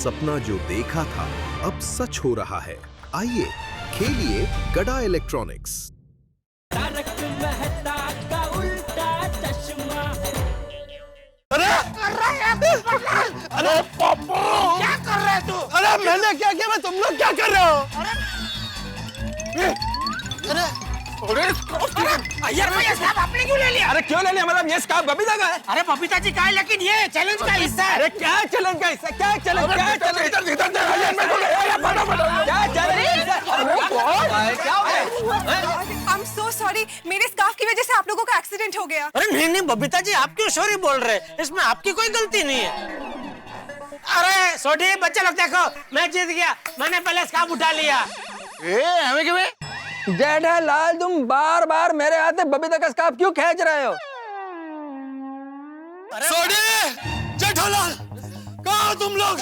सपना जो देखा था अब सच हो रहा है। आइए खेलिए गड़ा इलेक्ट्रॉनिक्स। अरे पप्पू क्या कर रहे है तू? अरे मैंने क्या किया? मैं तुम लोग क्या कर रहे हो? यार भैया स्कार्फ आपने क्यों ले लिया? अरे क्यों ले लिया? मतलब ये स्कार्फ बबीता का है? अरे बबीता जी का है, लेकिन ये चैलेंज का हिस्सा है। अरे क्या चैलेंज का हिस्सा? क्या चैलेंज? क्या चैलेंज? इधर क्या आई एम सो सॉरी, मेरे स्कार्फ की वजह से आप लोगों का एक्सीडेंट हो गया। अरे नहीं बबीता जी, आप क्यों सॉरी बोल रहे हैं? इसमें आपकी कोई गलती नहीं है। अरे सोडी बच्चे लोग देखो, मैं जीत गया, मैंने पहले स्कार्फ उठा लिया। हमें क्यों? जेठालाल तुम बार बार मेरे हाथ में बबीता का स्कार्फ क्यों खींच रहे हो? सोडी, जेठालाल, कहाँ हो तुम लोग?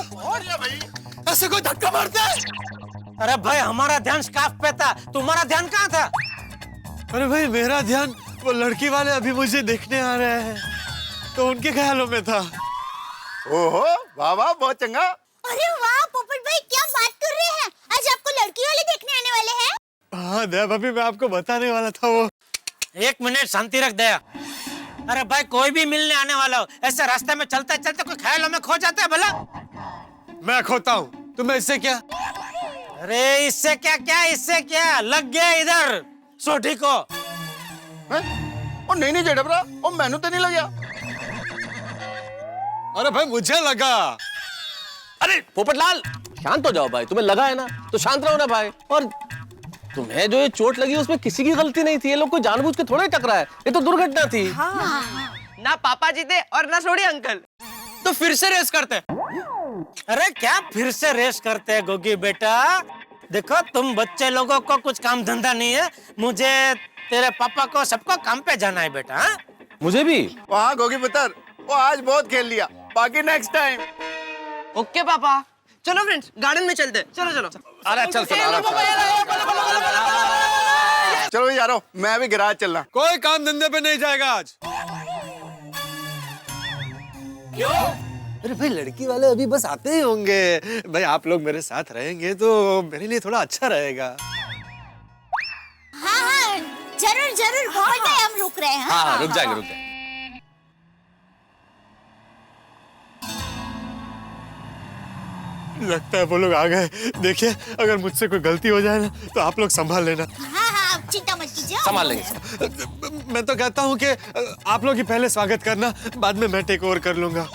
ऐसे कोई धक्का मारते है? अरे भाई हमारा ध्यान स्कार्फ पे था, तुम्हारा ध्यान कहाँ था? अरे भाई मेरा ध्यान वो लड़की वाले अभी मुझे देखने आ रहे हैं, तो उनके ख्यालों में था। ओहो वाह वाह, बहुत चंगा। अरे वाह पोपट भाई, क्या बात कर रहे हैं? आज आपको लड़की वाले देखने आने वाले हैं? हाँ दया भाभी, मैं आपको बताने वाला था वो। एक मिनट शांति रख दया। अरे भाई कोई भी मिलने आने वाला हो, ऐसे रास्ते में चलते चलते कोई ख्यालों में खो जाता है भला? मैं खोता हूँ, तुम्हें इससे क्या? अरे इससे क्या क्या, इससे क्या लग गया इधर सोठी को। ओ नहीं जेठा, ओ मैनू तो नहीं लगा। अरे भाई मुझे लगा। अरे पोपटलाल शांत हो जाओ भाई, तुम्हें लगा है ना तो शांत रहो ना भाई। और तुम्हें जो ये चोट लगी उसमें किसी की गलती नहीं थी, ये लोग कोई जानबूझ के थोड़ा ही टकरा है, ये तो दुर्घटना थी। ना पापा जी थे और ना सोडी अंकल। तो फिर से रेस करते। अरे क्या फिर से रेस करते हैं गोगी बेटा? देखो तुम बच्चे लोगों को कुछ काम धंधा नहीं है, मुझे तेरे पापा को सबको काम पे जाना है बेटा। हा? मुझे भी। वहाँ गोगी पुत्र, वो आज बहुत खेल लिया, बाकी नेक्स्ट टाइम। ओके पापा, चलो फ्रेंड्स गार्डन में चलते हैं। चलो चलो। अरे चल चलो यारो, मैं भी गैराज चलना। कोई काम धंधे पे नहीं जाएगा आज। अरे भाई लड़की वाले अभी बस आते ही होंगे भाई, आप लोग मेरे साथ रहेंगे तो मेरे लिए थोड़ा अच्छा रहेगा। हाँ हाँ जरूर जरूर, बहुत टाइम रुक रहे हैं। हाँ रुक जाएंगे। लगता है वो लोग आ गए। देखिए अगर मुझसे कोई गलती हो जाए ना तो आप लोग संभाल लेना। हाँ हाँ आप चिंता मत कीजिए, संभाल लेंगे। मैं तो कहता हूँ कि आप लोग ही पहले स्वागत करना, बाद में मैं टेक ओवर कर लूंगा।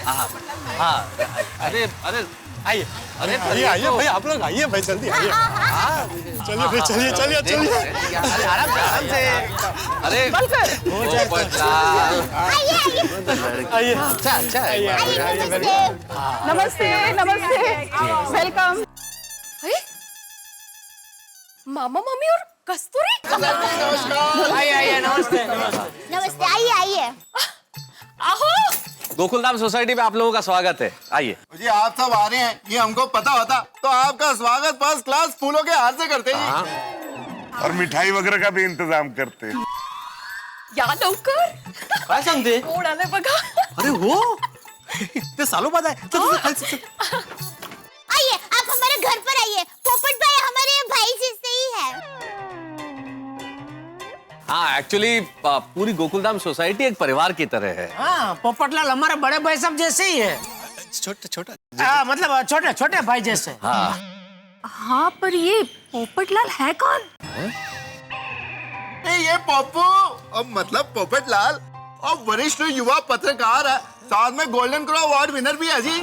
हाँ अरे अरे आइए। अरे आइए भाई, आप लोग आइए भाई, जल्दी आइए। चलिए भाई, चलिए चलिए चलिए। आराम से। अरे आइए। अच्छा नमस्ते नमस्ते, वेलकम। मामा मम्मी और कस्तूरी। आइए नमस्ते। नमस्ते, आइए आइए। आहो, गोकुलधाम सोसाइटी में आप लोगों का स्वागत है, आइए। जी आप सब आ रहे हैं, ये हमको पता होता तो आपका स्वागत फर्स्ट क्लास फूलों के हार से करते जी। और मिठाई वगैरह का भी इंतजाम करते हैं। या लवकर काय सांगते? कोण आले बघा। अरे वो इतने सालों बाद आए। आइए आप हमारे घर पर आइए, पोपट भाई हमारे भाई जैसे ही है। हाँ एक्चुअली पूरी गोकुलधाम सोसाइटी एक परिवार की तरह है। हाँ पोपटलाल हमारे बड़े भाई सब जैसे ही है। छोटा मतलब छोटे छोटे भाई जैसे। हाँ पर ये पोपटलाल है कौन? ये पप्पू अब मतलब पोपट लाल और वरिष्ठ युवा पत्रकार है, साथ में गोल्डन क्रो अवार्ड विनर भी है जी।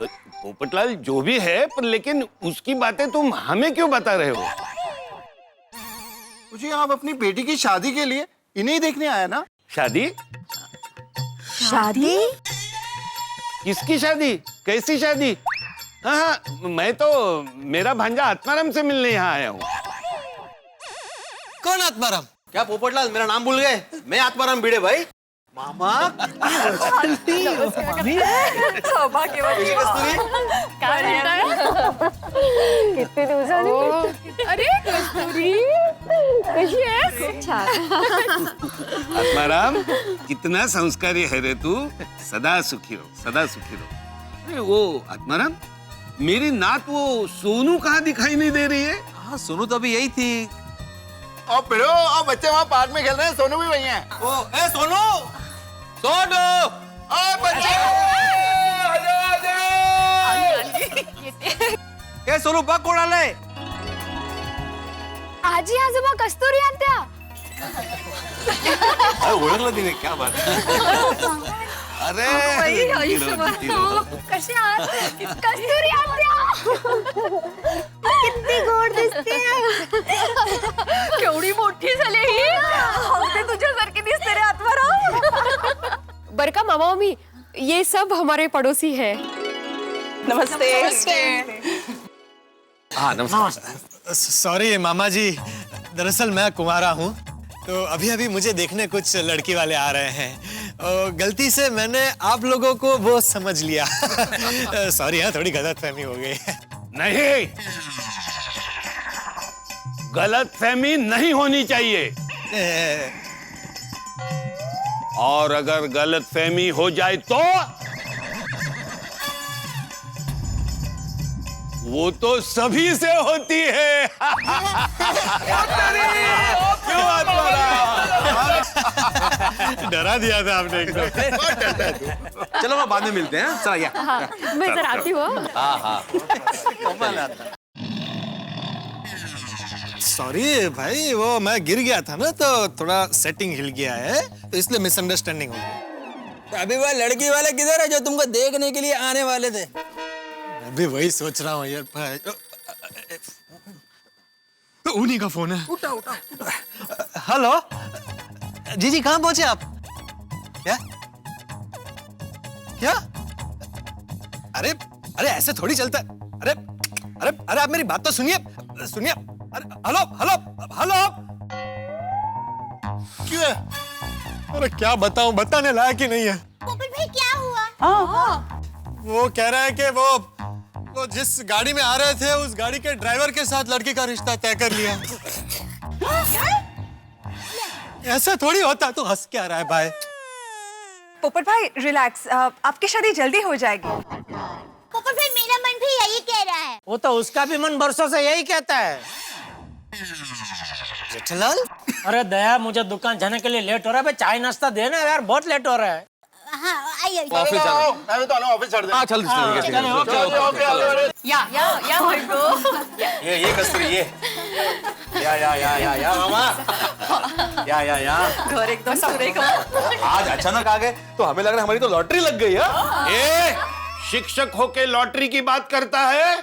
पोपटलाल जो भी है, पर लेकिन उसकी बातें तुम हमें क्यों बता रहे हो? जी आप अपनी बेटी की शादी के लिए इन्हें देखने आया ना? शादी? शादी? किसकी शादी? कैसी शादी? हाँ मैं तो मेरा भांजा आत्माराम से मिलने यहाँ आया हूँ। कौन आत्माराम? क्या पोपटलाल मेरा नाम भूल गए? मैं आत्माराम भिड़े भाई। मामा सौभाग्यवती। काय म्हणताय? किती दिवसांनी? अरे कस्तुरी कशी आहेस? खूप छान। आत्माराम कितना संस्कारी है रे तू, सदा सुखी रहो, सदा सुखी रहो। अरे वो आत्माराम, मेरी नात वो सोनू कहाँ दिखाई नहीं दे रही है? हाँ सोनू तो अभी यही थी। और फिर और बच्चे वहाँ पार्क में खेल रहे हैं, सोनू भी वही है। ओ ए सोनू, सोनू, और बच्चे ए सोनू बघ कोण आलंय? आजी आजोबा कस्तुरी आत्या. अरे ओळखलं तिने, क्या बात है. अरे कशी आहात कस्तुरी आत्या. किती गोड दिसते. केवढी मोठी झाली ही. अगदी तुझ्यासारखी दिसते रे आत्माराम. बर का मामा मम्मी, ये सब हमारे पड़ोसी है. नमस्ते। हाँ नमस्कार. सॉरी मामा जी, दरअसल मैं कुंवारा हूँ, तो अभी अभी मुझे देखने कुछ लड़की वाले आ रहे हैं और गलती से मैंने आप लोगों को वो समझ लिया. सॉरी हाँ, थोड़ी गलतफहमी हो गई. नहीं, गलतफहमी नहीं होनी चाहिए. और अगर गलतफहमी हो जाए तो वो तो सभी से होती है. क्यों डरा दिया था आपने एकदम. चलो मैं बाद में मिलते हैं. चला या. हाँ, मैं जरा आती हूँ. सॉरी भाई, वो मैं गिर गया था ना, तो थोड़ा सेटिंग हिल गया है, तो इसलिए मिसअंडरस्टैंडिंग हो गई. अभी वह लड़की वाले किधर है जो तुमको देखने के लिए आने वाले थे? मैं भी वही सोच रहा हूँ यार भाई. उन्हीं का फोन है. उठा उठा. हेलो जी जी, कहाँ पहुंचे आप? क्या क्या? अरे अरे ऐसे थोड़ी चलता है. अरे अरे अरे आप मेरी बात तो सुनिए सुनिए. अरे हेलो हेलो हेलो. क्यों? अरे क्या बताऊं, बताने लायक ही नहीं है. पोपट भाई क्या हुआ? वो कह रहा है कि वो जिस गाड़ी में आ रहे थे, उस गाड़ी के ड्राइवर के साथ लड़की का रिश्ता तय कर लिया. ऐसा थोड़ी होता. तू हंस क्या रहा है भाई? पोपट भाई रिलैक्स, आपकी शादी जल्दी हो जाएगी. पोपट भाई मेरा मन भी यही कह रहा है. वो तो उसका भी मन बरसों से यही कहता है. जेठालाल, अरे दया, मुझे दुकान जाने के लिए लेट हो रहा है. भाई चाय नाश्ता देना यार, बहुत लेट हो रहा है. हाँ आइए. ऑफिस जाना. मैं तो ऑफिस छोड़ दे. हाँ चल. या हटो. ये कस्तूरी ये. या मामा. या. घर एकदम सुरेख. आज अचानक आ गए तो हमें लग रहा है हमारी तो लॉटरी लग गई है. ए, शिक्षक होके लॉटरी की बात करता है.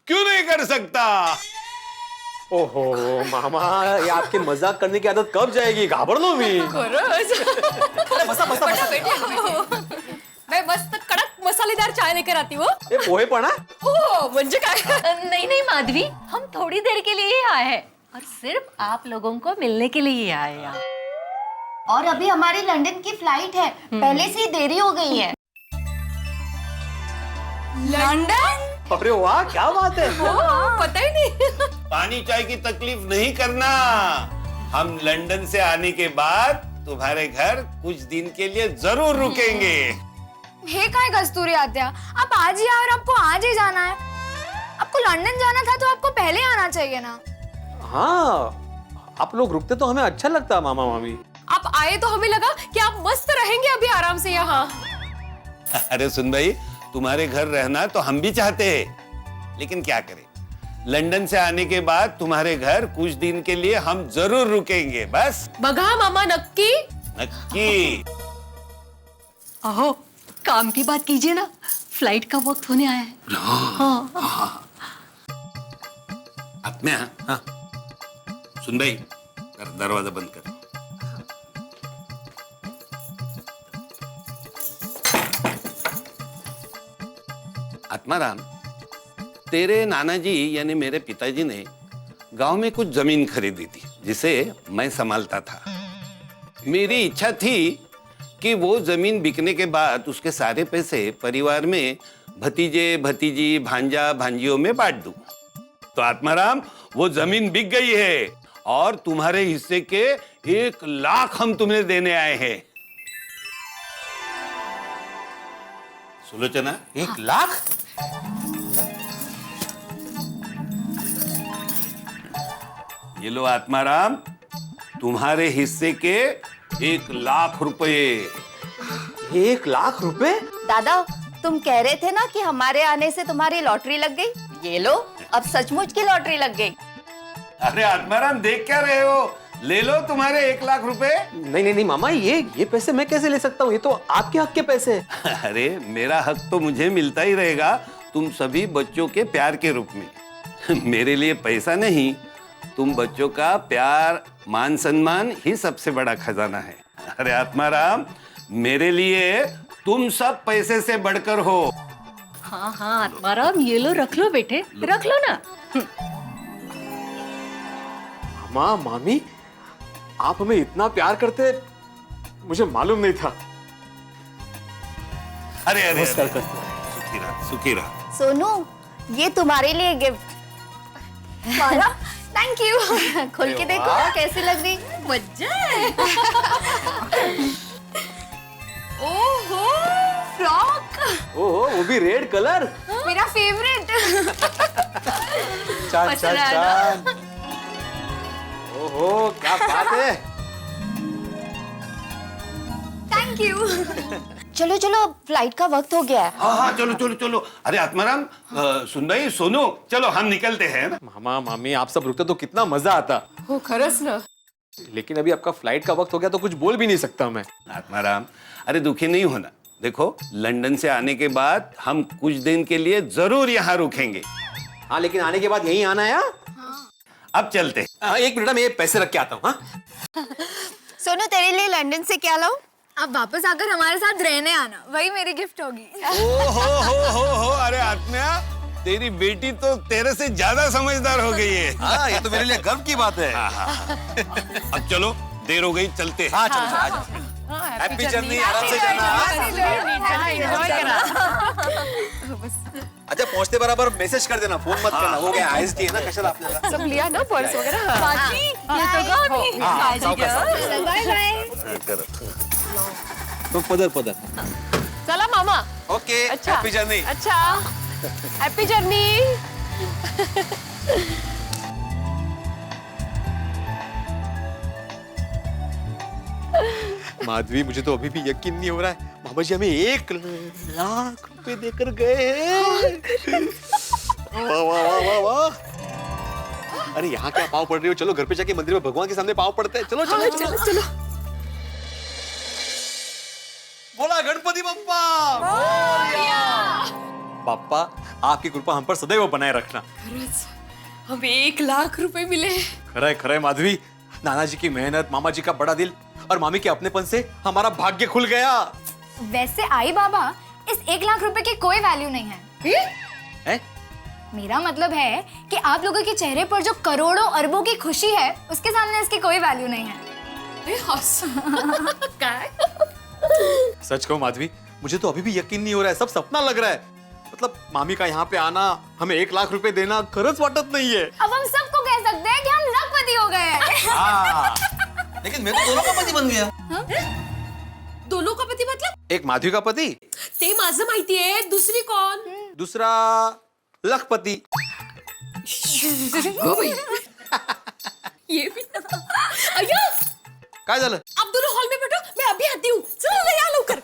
क्यों नहीं कर सकता? ओहो मामा, ये आपके मजाक करने की आदत कब जाएगी? घाबरलो मी. मैं मस्त कड़क मसालेदार चाय लेकर आती हूँ. ये पोहे पण आहे? हो म्हणजे काय? नहीं माधवी, हम थोड़ी देर के लिए ही आए हैं और सिर्फ आप लोगों को मिलने के लिए ही आए हैं. और अभी हमारी लंदन की फ्लाइट है, पहले से ही देरी हो गई है. लंदन? अरे वाह, क्या बात है. पता ही नहीं. पानी चाय की तकलीफ नहीं करना. हम लंदन से आने के बाद तुम्हारे घर कुछ दिन के लिए जरूर रुकेंगे. हे काय कस्तूरी आत्या, आप आज ही आए और आपको आज ही जाना है. आपको लंदन जाना था तो आपको पहले आना चाहिए ना. हाँ, आप लोग रुकते तो हमें अच्छा लगता मामा मामी. आप आए तो हमें लगा कि आप मस्त रहेंगे अभी आराम से यहाँ. अरे सुन भाई, तुम्हारे घर रहना तो हम भी चाहते हैं, लेकिन क्या करें, लंदन से आने के बाद तुम्हारे घर कुछ दिन के लिए हम जरूर रुकेंगे. बस बघा मामा नक्की. नक्की. अहो, काम की बात कीजिए ना, फ्लाइट का वक्त होने आया है. आत्म्या, हाँ सुन भाई, दरवाजा बंद कर. आत्माराम, तेरे नाना जी यानी मेरे पिताजी ने गांव में कुछ जमीन खरीदी थी जिसे मैं संभालता था. मेरी इच्छा थी कि वो जमीन बिकने के बाद उसके सारे पैसे परिवार में भतीजे भतीजी भांजा भांजियों में बांट दूं. तो आत्माराम, वो जमीन बिक गई है और तुम्हारे हिस्से के 1 लाख हम तुम्हें देने आए हैं. सुलोचना 1 लाख? ये लो आत्माराम, तुम्हारे हिस्से के 1 लाख रुपए। 1 लाख रुपए? दादा, तुम कह रहे थे ना कि हमारे आने से तुम्हारी लॉटरी लग गई। ये लो, अब सचमुच की लॉटरी लग गई। अरे आत्माराम, देख क्या रहे हो? ले लो तुम्हारे 1 लाख रुपए। नहीं मामा, ये पैसे मैं कैसे ले सकता हूँ? ये तो आपके हक के पैसे। अरे मेरा हक तो मुझे मिलता ही रहेगा, तुम सभी बच्चों के प्यार के रूप में। मेरे लिए पैसा नहीं, तुम बच्चों का प्यार मान सम्मान ही सबसे बड़ा खजाना है। अरे आत्माराम, मेरे लिए तुम सब पैसे से बढ़कर हो। हाँ हाँ आत्माराम, ये लो, रख लो बेटे, रख लो ना। मामा, मामी, आप हमें इतना प्यार करते, मुझे मालूम नहीं था। अरे अरे, सुखी रहा, सुखी रहा। सोनू, ये तुम्हारे लिए गिफ्ट। Thank you. खोल के देखो कैसी लग रही। मजा है। ओहो, फ्रॉक। ओहो, वो भी रेड कलर। मेरा फेवरेट। चान चान चान। ओहो, क्या बात है। Thank you. चलो चलो, फ्लाइट का वक्त हो गया है। हाँ, चलो चलो चलो। अरे आत्माराम, सुंदरी, सोनू, चलो हम निकलते हैं ना। मामा, मामी, आप सब रुकते तो कितना मजा आता। हो खरंच ना। लेकिन अभी आपका फ्लाइट का वक्त हो गया तो कुछ बोल भी नहीं सकता मैं। आत्माराम, अरे दुखी नहीं होना। देखो, लंदन से आने के बाद हम कुछ दिन के लिए जरूर यहाँ रुकेंगे। हाँ, लेकिन आने के बाद यहीं आना है। अब चलते। 1 मिनट में ये पैसे रख के आता हूँ। हाँ, सोनू, तेरे लिए लंदन से क्या लाऊं? आप वापस आकर हमारे साथ रहने आना, वही मेरी गिफ्ट होगी। हो, अरे आत्मा, तेरी बेटी तो तेरे से ज्यादा समझदार हो गई है। हाँ, ये तो मेरे लिए गर्व की बात है। अब चलो, देर हो गई, चलते। हाँ, चलो, आ जाओ। हैप्पी जर्नी, आराम से जाना। अच्छा, पहुंचते बराबर मैसेज कर देना, फोन मत करना। हो गया, ISD है ना, कशाला आपल्याला सब लिया ना पर्स वगैरह। बाजी, ये तो गाड़ी। Bye bye. तो पदर। चला मामा। ओके, अच्छा, हैप्पी जर्नी। अच्छा, हैप्पी जर्नी। माधवी, मुझे तो अभी भी यकीन नहीं हो रहा है, मामा जी हमें 1 लाख रुपए देकर गए। वाह वाह वाह वाह वाह। अरे यहाँ क्या पाँव पड़ रही हो? चलो घर पे जाके मंदिर में भगवान के सामने पाँव पड़ते हैं। चलो चलो चलो चलो। बोला गणपति बप्पा। बाप्पा, आपकी कृपा हम पर सदैव बनाए रखना। हमें 1 लाख रुपए मिले। खरा है माधवी, नाना जी की मेहनत, मामा जी का बड़ा दिल और मामी के अपनेपन से हमारा भाग्य खुल गया। वैसे आई बाबा, इस 1 लाख रुपए की कोई वैल्यू नहीं है। मेरा मतलब है कि आप लोगों के चेहरे पर जो करोड़ों अरबों की खुशी है, उसके सामने इसकी कोई वैल्यू नहीं है। सच कहूं माधवी, मुझे तो अभी भी यकीन नहीं हो रहा है, सब सपना लग रहा है। मतलब मामी का यहाँ पे आना, हमें 1 लाख रुपए देना खरंच वाटत नहीं है। अब हम सबको कह सकते हैं कि हम लखपति हो गए हैं। लेकिन मैं तो दोनों का पति बन गया। दोनों का पती मतलब? एक माधवी का पति, ते माझं माहिती आहे, दुसरी कोण? दूसरा लखपति। ये भी अय्या, काय झालं? आप दोनों हॉल में बैठो, मैं अभी आती हूँ। चलो या लवकर।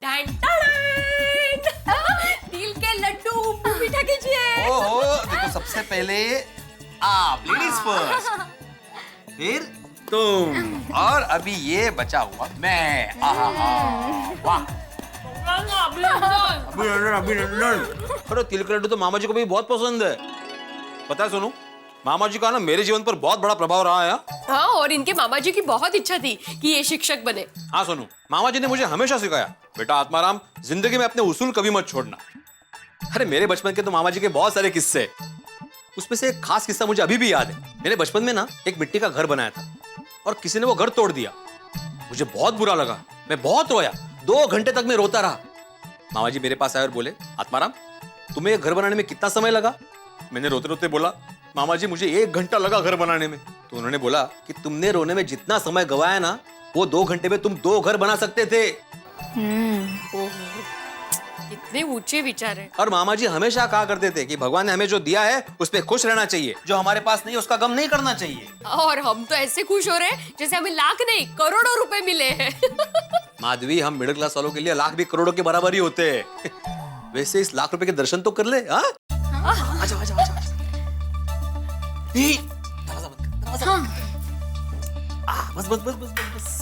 टन टन, तिल के लड्डू मीठा कीजिए। ओहो, देखो सबसे पहले आप, लेडीज फर्स्ट, फिर तुम, और अभी ये बचा हुआ मैं। वाह, अभिनंदन। अरे तिल के लड्डू तो मामा जी को भी बहुत पसंद है। पता है सोनू, मामा जी का ना मेरे जीवन पर बहुत बड़ा प्रभाव रहा है। हाँ, और इनके मामा जी की बहुत इच्छा थी कि ये शिक्षक बने। हाँ सोनू, मामा जी ने मुझे हमेशा सिखाया, बेटा आत्माराम, जिंदगी में अपने उसूल कभी मत छोड़ना। अरे मेरे बचपन के तो मामा जी के बहुत सारे किस्से, उसमें से एक खास किस्सा मुझे अभी भी याद है। मेरे बचपन में ना एक मिट्टी का घर बनाया था और किसी ने वो घर तोड़ दिया। मुझे बहुत बुरा लगा, मैं बहुत रोया, 2 घंटे तक मैं रोता रहा। मामा जी मेरे पास आए और बोले, आत्माराम, तुम्हें घर बनाने में कितना समय लगा? मैंने रोते रोते बोला, मामा जी मुझे 1 घंटा लगा घर बनाने में। तो उन्होंने बोला कि तुमने रोने में जितना समय गवाया ना, वो 2 घंटे में तुम 2 घर बना सकते थे। इतने ऊंचे विचार है। और मामा जी हमेशा कहा करते थे कि भगवान ने हमें जो दिया है उस पे खुश रहना चाहिए, जो हमारे पास नहीं उसका गम नहीं करना चाहिए। और हम तो ऐसे खुश हो रहे हैं जैसे हमें लाख नहीं करोड़ों रुपए मिले हैं। माधवी, हम मिडिल क्लास वालों के लिए लाख भी करोड़ों के बराबर ही होते हैं। वैसे इस लाख रुपए के दर्शन तो कर ले। हाँ? आजा, आजा, आजा, आजा। दरवाजा बंद कर, दरवाजा बंद कर। बस बस बस बस बस बस।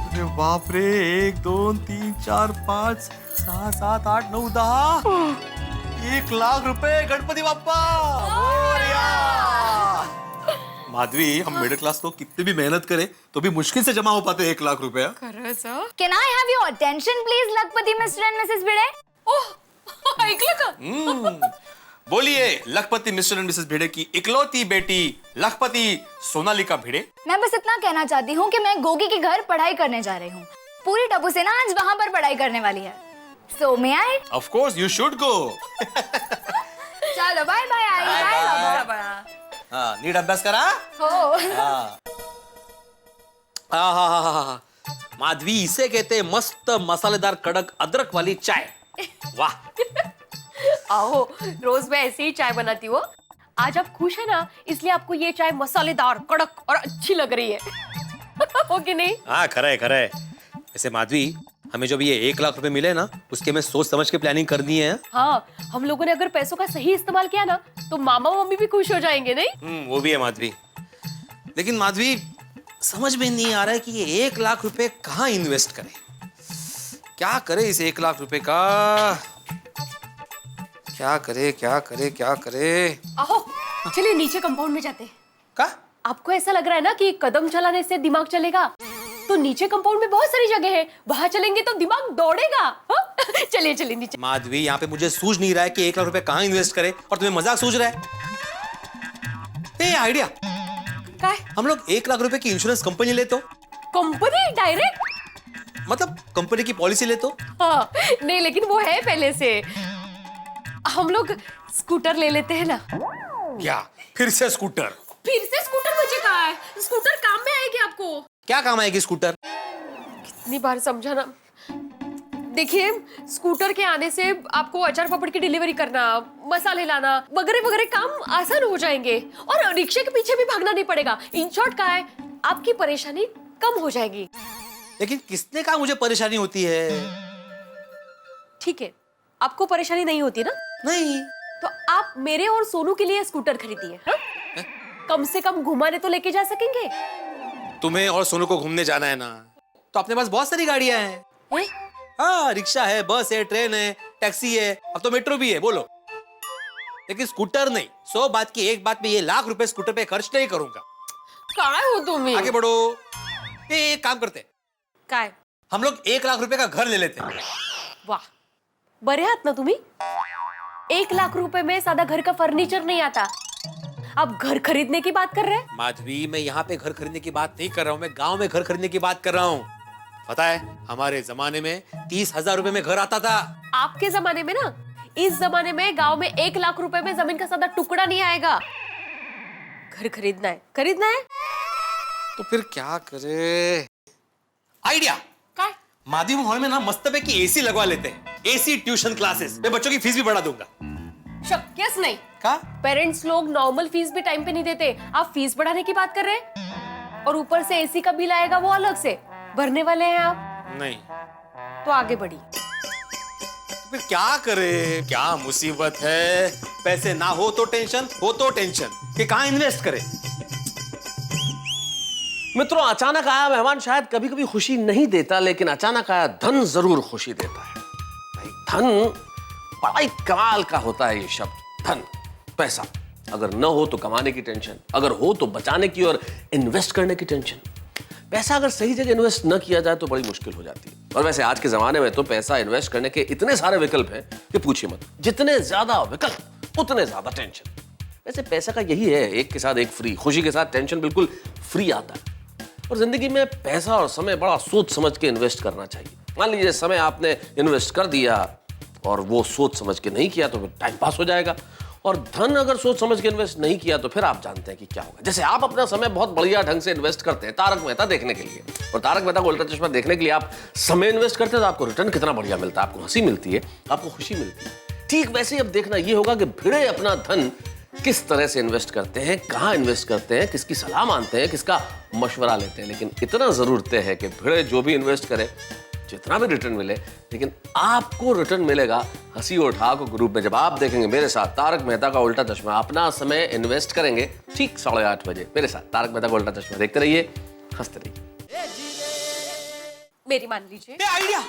अरे बाप रे, 1 2 3 4 5 6 7 8 9 10 1 लाख रुपए गणपति बाप्पा मोरया। माधवी, हम मिडिल क्लास लोग कितने भी मेहनत करें तो भी मुश्किल से जमा हो पाते 1 लाख रुपया। Can I have your attention, please, Lakhpati mister and Mrs भिड़े? ओह, ऐकलं का? बोलिए लखपति मिस्टर एंड मिसेस भिड़े की इकलौती बेटी लखपति सोनालिका भिड़े। मैं बस इतना कहना चाहती हूँ कि मैं गोगी के घर पढ़ाई करने जा रही हूँ। पूरी टपू से ना आज वहाँ पर पढ़ाई करने वाली है। So may I? Of course you should go। चलो बाय बाय आई बाय बाबा। हाँ, नीट अभ्यास करा। हो। हाँ। माधवी, इसे कहते हैं मस्त मसालेदार कड़क अदरक वाली चाय। वाह। आओ, रोज मैं ऐसे ही चाय बनाती हूँ। आज आप खुश है ना, इसलिए आपको ये चाय मसालेदार कड़क और अच्छी लग रही है। हो कि नहीं? हाँ, खरा है। वैसे माधवी, हमें जो भी ये 1 लाख रुपए मिले ना, उसके में सोच समझ के प्लानिंग करनी है। हाँ, हम लोगों ने अगर पैसों का सही इस्तेमाल किया ना, तो मामा मम्मी भी खुश हो जाएंगे, नहीं? वो भी है माधवी। लेकिन माधवी, समझ में नहीं आ रहा है कि ये 1 लाख रुपए कहाँ इन्वेस्ट करें। क्या करे इस 1 लाख रुपए का? क्या करे? आओ, चलिए नीचे कंपाउंड में जाते हैं। का? आपको ऐसा लग रहा है ना कि कदम चलाने से दिमाग चलेगा, तो नीचे कंपाउंड में बहुत सारी जगह है, वहां चलेंगे तो दिमाग दौड़ेगा। चलिए नीचे। माधवी, यहाँ पे मुझे सूझ नहीं रहा है कि 1 लाख रुपए कहाँ इन्वेस्ट करें, और तुम्हें मजाक सूझ रहा है। आइडिया, हम लोग 1 लाख रुपए की इंश्योरेंस कंपनी ले तो। Company direct? मतलब कंपनी की पॉलिसी ले तो। हाँ, नहीं लेकिन वो है पहले से। हम लोग स्कूटर ले लेते हैं ना। क्या फिर से स्कूटर? फिर से स्कूटर मुझे कहा है, स्कूटर काम में आएगी आपको। क्या काम आएगी स्कूटर? कितनी बार समझाना। देखिए, स्कूटर के आने से आपको अचार पापड़ की डिलीवरी करना, मसाले लाना वगैरह वगैरह काम आसान हो जाएंगे, और रिक्शे के पीछे भी भागना नहीं पड़ेगा। इन शॉर्ट क्या है, आपकी परेशानी कम हो जाएगी। लेकिन किसने कहा मुझे परेशानी होती है? ठीक है, आपको परेशानी नहीं होती ना? नहीं। तो आप मेरे और सोनू के लिए स्कूटर खरीदिए। हाँ? कम से कम घुमाने तो लेके जा सकेंगे। तुम्हें और सोनू को घूमने जाना है ना, तो अपने पास बहुत सारी गाड़ियां हैं। हाँ, रिक्शा है, बस है, ट्रेन है, टैक्सी है, अब तो मेट्रो भी है। बोलो। लेकिन स्कूटर नहीं। 100 बात की एक बात में, ये लाख रुपए स्कूटर पे खर्च नहीं करूंगा। काय हो तुम? आगे बढ़ो। एक काम करते, काय? हम लोग 1 लाख रुपए का घर ले लेते हैं। वाह, बरे आहात ना तुम्ही? 1 लाख रुपए में सादा घर का फर्नीचर नहीं आता। आप घर खरीदने की बात कर रहे हैं? माधवी, मैं यहाँ पे घर खरीदने की बात नहीं कर रहा हूँ, मैं गांव में घर खरीदने की बात कर रहा हूँ। पता है, हमारे जमाने में 30,000 रुपए में घर आता था। आपके जमाने में ना, इस जमाने में गांव में 1 लाख रुपए में जमीन का सादा टुकड़ा नहीं आएगा। घर खरीदना है तो फिर क्या करे? आइडिया। क्या? माधवी हॉल में ना मस्त पे की एसी लगवा लेते हैं। एसी ट्यूशन क्लासेस, मैं बच्चों की फीस भी बढ़ा दूंगा। शक्यस नहीं। का? पेरेंट्स लोग नॉर्मल फीस भी टाइम पे नहीं देते, आप फीस बढ़ाने की बात कर रहे हैं? और ऊपर से एसी का बिल आएगा, वो अलग से भरने वाले हैं आप। नहीं। तो आगे बढ़ी। तो फिर क्या करे? क्या मुसीबत है? पैसे ना हो तो टेंशन, हो तो टेंशन कि कहाँ इन्वेस्ट करें। मित्रों, अचानक आया मेहमान शायद कभी कभी खुशी नहीं देता, लेकिन अचानक आया धन जरूर खुशी देता है। भाई, धन बड़ा ही कमाल का होता है। ये शब्द धन, पैसा, अगर न हो तो कमाने की टेंशन, अगर हो तो बचाने की और इन्वेस्ट करने की टेंशन। पैसा अगर सही जगह इन्वेस्ट न किया जाए तो बड़ी मुश्किल हो जाती है। और वैसे आज के जमाने में तो पैसा इन्वेस्ट करने के इतने सारे विकल्प हैं कि पूछिए मत। जितने ज्यादा विकल्प उतने ज्यादा टेंशन। वैसे पैसा का यही है, एक के साथ एक फ्री। खुशी के साथ टेंशन बिल्कुल फ्री आता है। और जिंदगी में पैसा और समय बड़ा सोच समझ के इन्वेस्ट करना चाहिए। मान लीजिए समय आपने इन्वेस्ट कर दिया और वो सोच समझ के नहीं किया तो फिर टाइम पास हो जाएगा। और धन अगर सोच समझ के इन्वेस्ट नहीं किया तो फिर आप जानते हैं कि क्या होगा। जैसे आप अपना समय बहुत बढ़िया ढंग से इन्वेस्ट करते हैं तारक मेहता देखने के लिए, और तारक मेहता का उल्टा चश्मा देखने के लिए आप समय इन्वेस्ट करते हैं तो आपको रिटर्न कितना बढ़िया मिलता है, आपको हंसी मिलती है, आपको खुशी मिलती है। ठीक वैसे ही अब देखना ये होगा कि भिड़े अपना धन किस तरह से इन्वेस्ट करते हैं, कहाँ इन्वेस्ट करते हैं, किसकी सलाह मानते हैं, किसका मशवरा लेते हैं। लेकिन इतना जरूर तय है कि भिड़े जो भी इन्वेस्ट करे, जितना भी रिटर्न मिले, लेकिन आपको रिटर्न मिलेगा हंसी और ठाक ग्रुप में। जब आप देखेंगे मेरे साथ तारक मेहता का उल्टा चश्मा, अपना समय इन्वेस्ट करेंगे ठीक 8:30 बजे मेरे साथ तारक मेहता का उल्टा चश्मा देखते रहिए, हंसते रहिए। मेरी मान लीजिए। Idea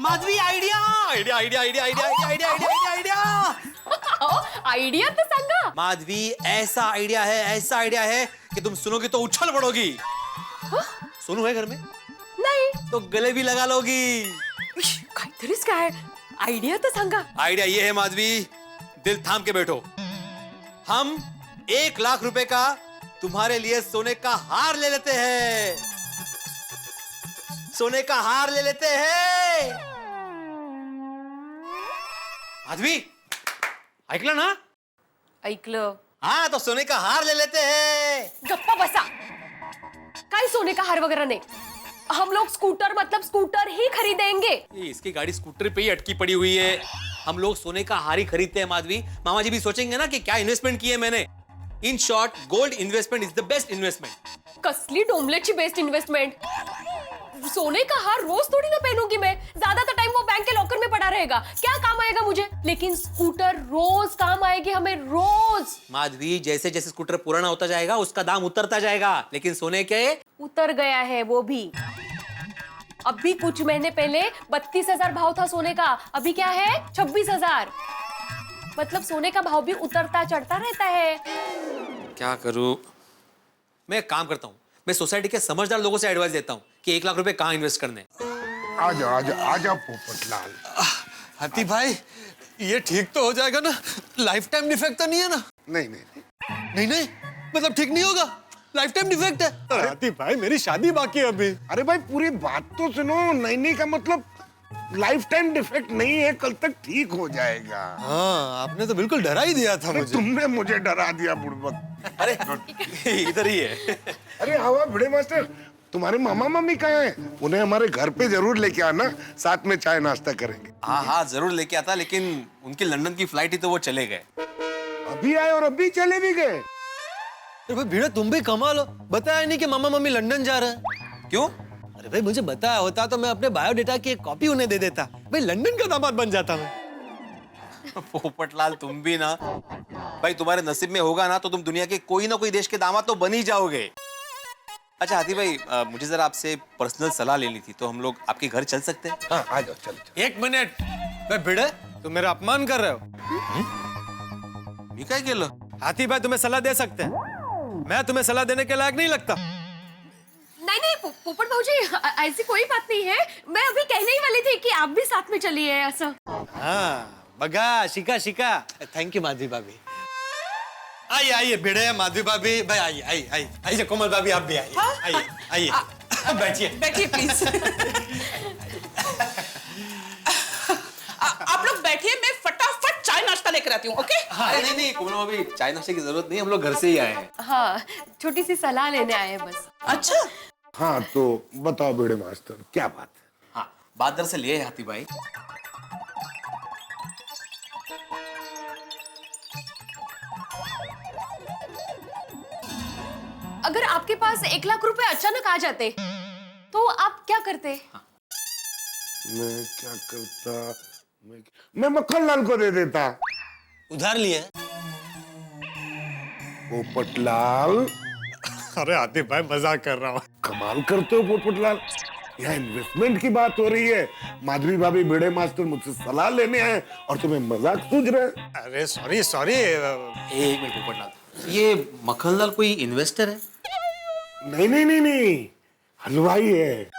Madhavi, idea idea idea idea idea idea idea idea idea तो सांगा। माधवी, ऐसा आइडिया है कि तुम सुनोगी तो उछल पड़ोगी। सोनू है घर में? नहीं। तो गले भी लगा लोगी। काहीतरीच काय आइडिया तो सांगा। आइडिया ये है माधवी, दिल थाम के बैठो। हम 1 लाख रुपए का तुम्हारे लिए सोने का हार ले लेते हैं। सोने का हार ले लेते हैं। माधवी, ऐकलं ना? ऐकलं। हाँ, तो सोने का हार ले लेते हैं। गप्पा बसा। काही सोने का हार वगैरह नहीं, हम लोग स्कूटर मतलब स्कूटर ही खरीदेंगे। इसकी गाड़ी स्कूटर पे ही अटकी पड़ी हुई है। हम लोग सोने का हार ही खरीदते हैं माधवी। मामा जी भी सोचेंगे ना कि क्या इन्वेस्टमेंट की है मैंने। In short, gold investment is the best investment. कसली डोमलेटची बेस्ट इन्वेस्टमेंट। सोने का हार रोज थोड़ी ना पहनूंगी मैं, ज्यादातर टाइम वो बैंक के लॉकर में पड़ा रहेगा, क्या काम आएगा मुझे। लेकिन स्कूटर रोज काम आएगी हमें, रोज। माधवी, जैसे जैसे स्कूटर पुराना होता जाएगा उसका दाम उतरता जाएगा, लेकिन सोने के उतर गया है वो भी। अभी कुछ महीने पहले 32,000 भाव था सोने का, अभी क्या है 26,000। मतलब सोने का भाव भी उतरता चढ़ता रहता है। क्या करूं? मैं एक काम करता हूं, मैं सोसाइटी के समझदार लोगों से एडवाइस देता हूं कि 1 लाख रुपए कहाँ इन्वेस्ट करने। आजा पोपटलाल। हाथी भाई, ये ठीक तो हो जाएगा ना? लाइफ टाइम डिफेक्ट तो नहीं है ना? नहीं, मतलब ठीक नहीं होगा, लाइफ टाइम डिफेक्ट है। हाथी भाई, मेरी शादी बाकी है अभी। अरे भाई पूरी बात तो सुनो। नहीं का मतलब लाइफ टाइम डिफेक्ट नहीं है, कल तक ठीक हो जाएगा। हाँ, आपने तो बिल्कुल डरा ही दिया था मुझे। तुमने मुझे डरा दिया बुड़बक। अरे इधर ही है। अरे हवा भिड़े मास्टर, तुम्हारे मामा मम्मी कहाँ हैं? उन्हें हमारे घर पे जरूर लेके आना, साथ में चाय नाश्ता करेंगे। हाँ, जरूर लेके आता, लेकिन उनकी लंदन की फ्लाइट ही तो वो चले गए। अभी आए और अभी चले भी गए। अरे भाई भिड़े, तुम भी कमाल हो, बताया नहीं कि मामा मम्मी लंदन जा रहे हैं। क्यों? अरे भाई, मुझे बताया होता तो मैं अपने बायोडेटा की एक कॉपी उन्हें दे देता, भाई लंदन का दामाद बन जाता मैं। पोपटलाल, तुम भी ना भाई, तुम्हारे नसीब में होगा ना तो तुम दुनिया के कोई ना कोई देश के दामाद तो बन ही जाओगे। अच्छा हाथी भाई, मुझे जरा आपसे पर्सनल सलाह लेनी थी, तो हम लोग आपके घर चल सकते हैं? हाँ, आ जाओ, चलो। 1 मिनट। भाई भिड़े, तुम मेरा अपमान कर रहे हो। मी काय केलं? हाथी भाई तुम्हें सलाह दे सकते हैं, मैं तुम्हें सलाह देने के लायक नहीं लगता। नहीं पोपट भाऊजी, ऐसी कोई बात नहीं है। मैं अभी कहने ही वाली थी कि आप भी साथ में चलिए ऐसा। हाँ, बगा शिका। थैंक यू माधवी भाभी। आइए भिड़े, माधवी भाभी, भाई आइए कोमल भाभी, आप भी आइए बैठिए प्लीज। आप लोग बैठिए, मैं फटाफट चाय नाश्ता लेकर आती हूँ। ओके? नहीं कोमल भाभी, चाय नाश्ते की जरूरत नहीं, हम लोग घर से ही आए हैं। हाँ, छोटी सी सलाह लेने आए हैं बस। अच्छा, हाँ तो बताओ भिड़े मास्टर, क्या बात है? हाँ, बात दरअसल ये है हाथी भाई, अगर आपके पास 1 लाख रुपए अचानक आ जाते तो आप क्या करते? मैं क्या करता? मैं मक्खनलाल को दे देता। उधार लिए? पोपटलाल, अरे हाथी भाई, मजाक कर रहा हूँ। कमाल करते हो पोपटलाल, यहाँ इन्वेस्टमेंट की बात हो रही है, माधवी भाभी भिड़े मास्टर मुझसे सलाह लेने आए और तुम्हें मजाक सूझ रहा है। अरे सॉरी। एक मिनट पोपटलाल, ये मक्खनलाल कोई इन्वेस्टर है? नहीं, हलवाई है।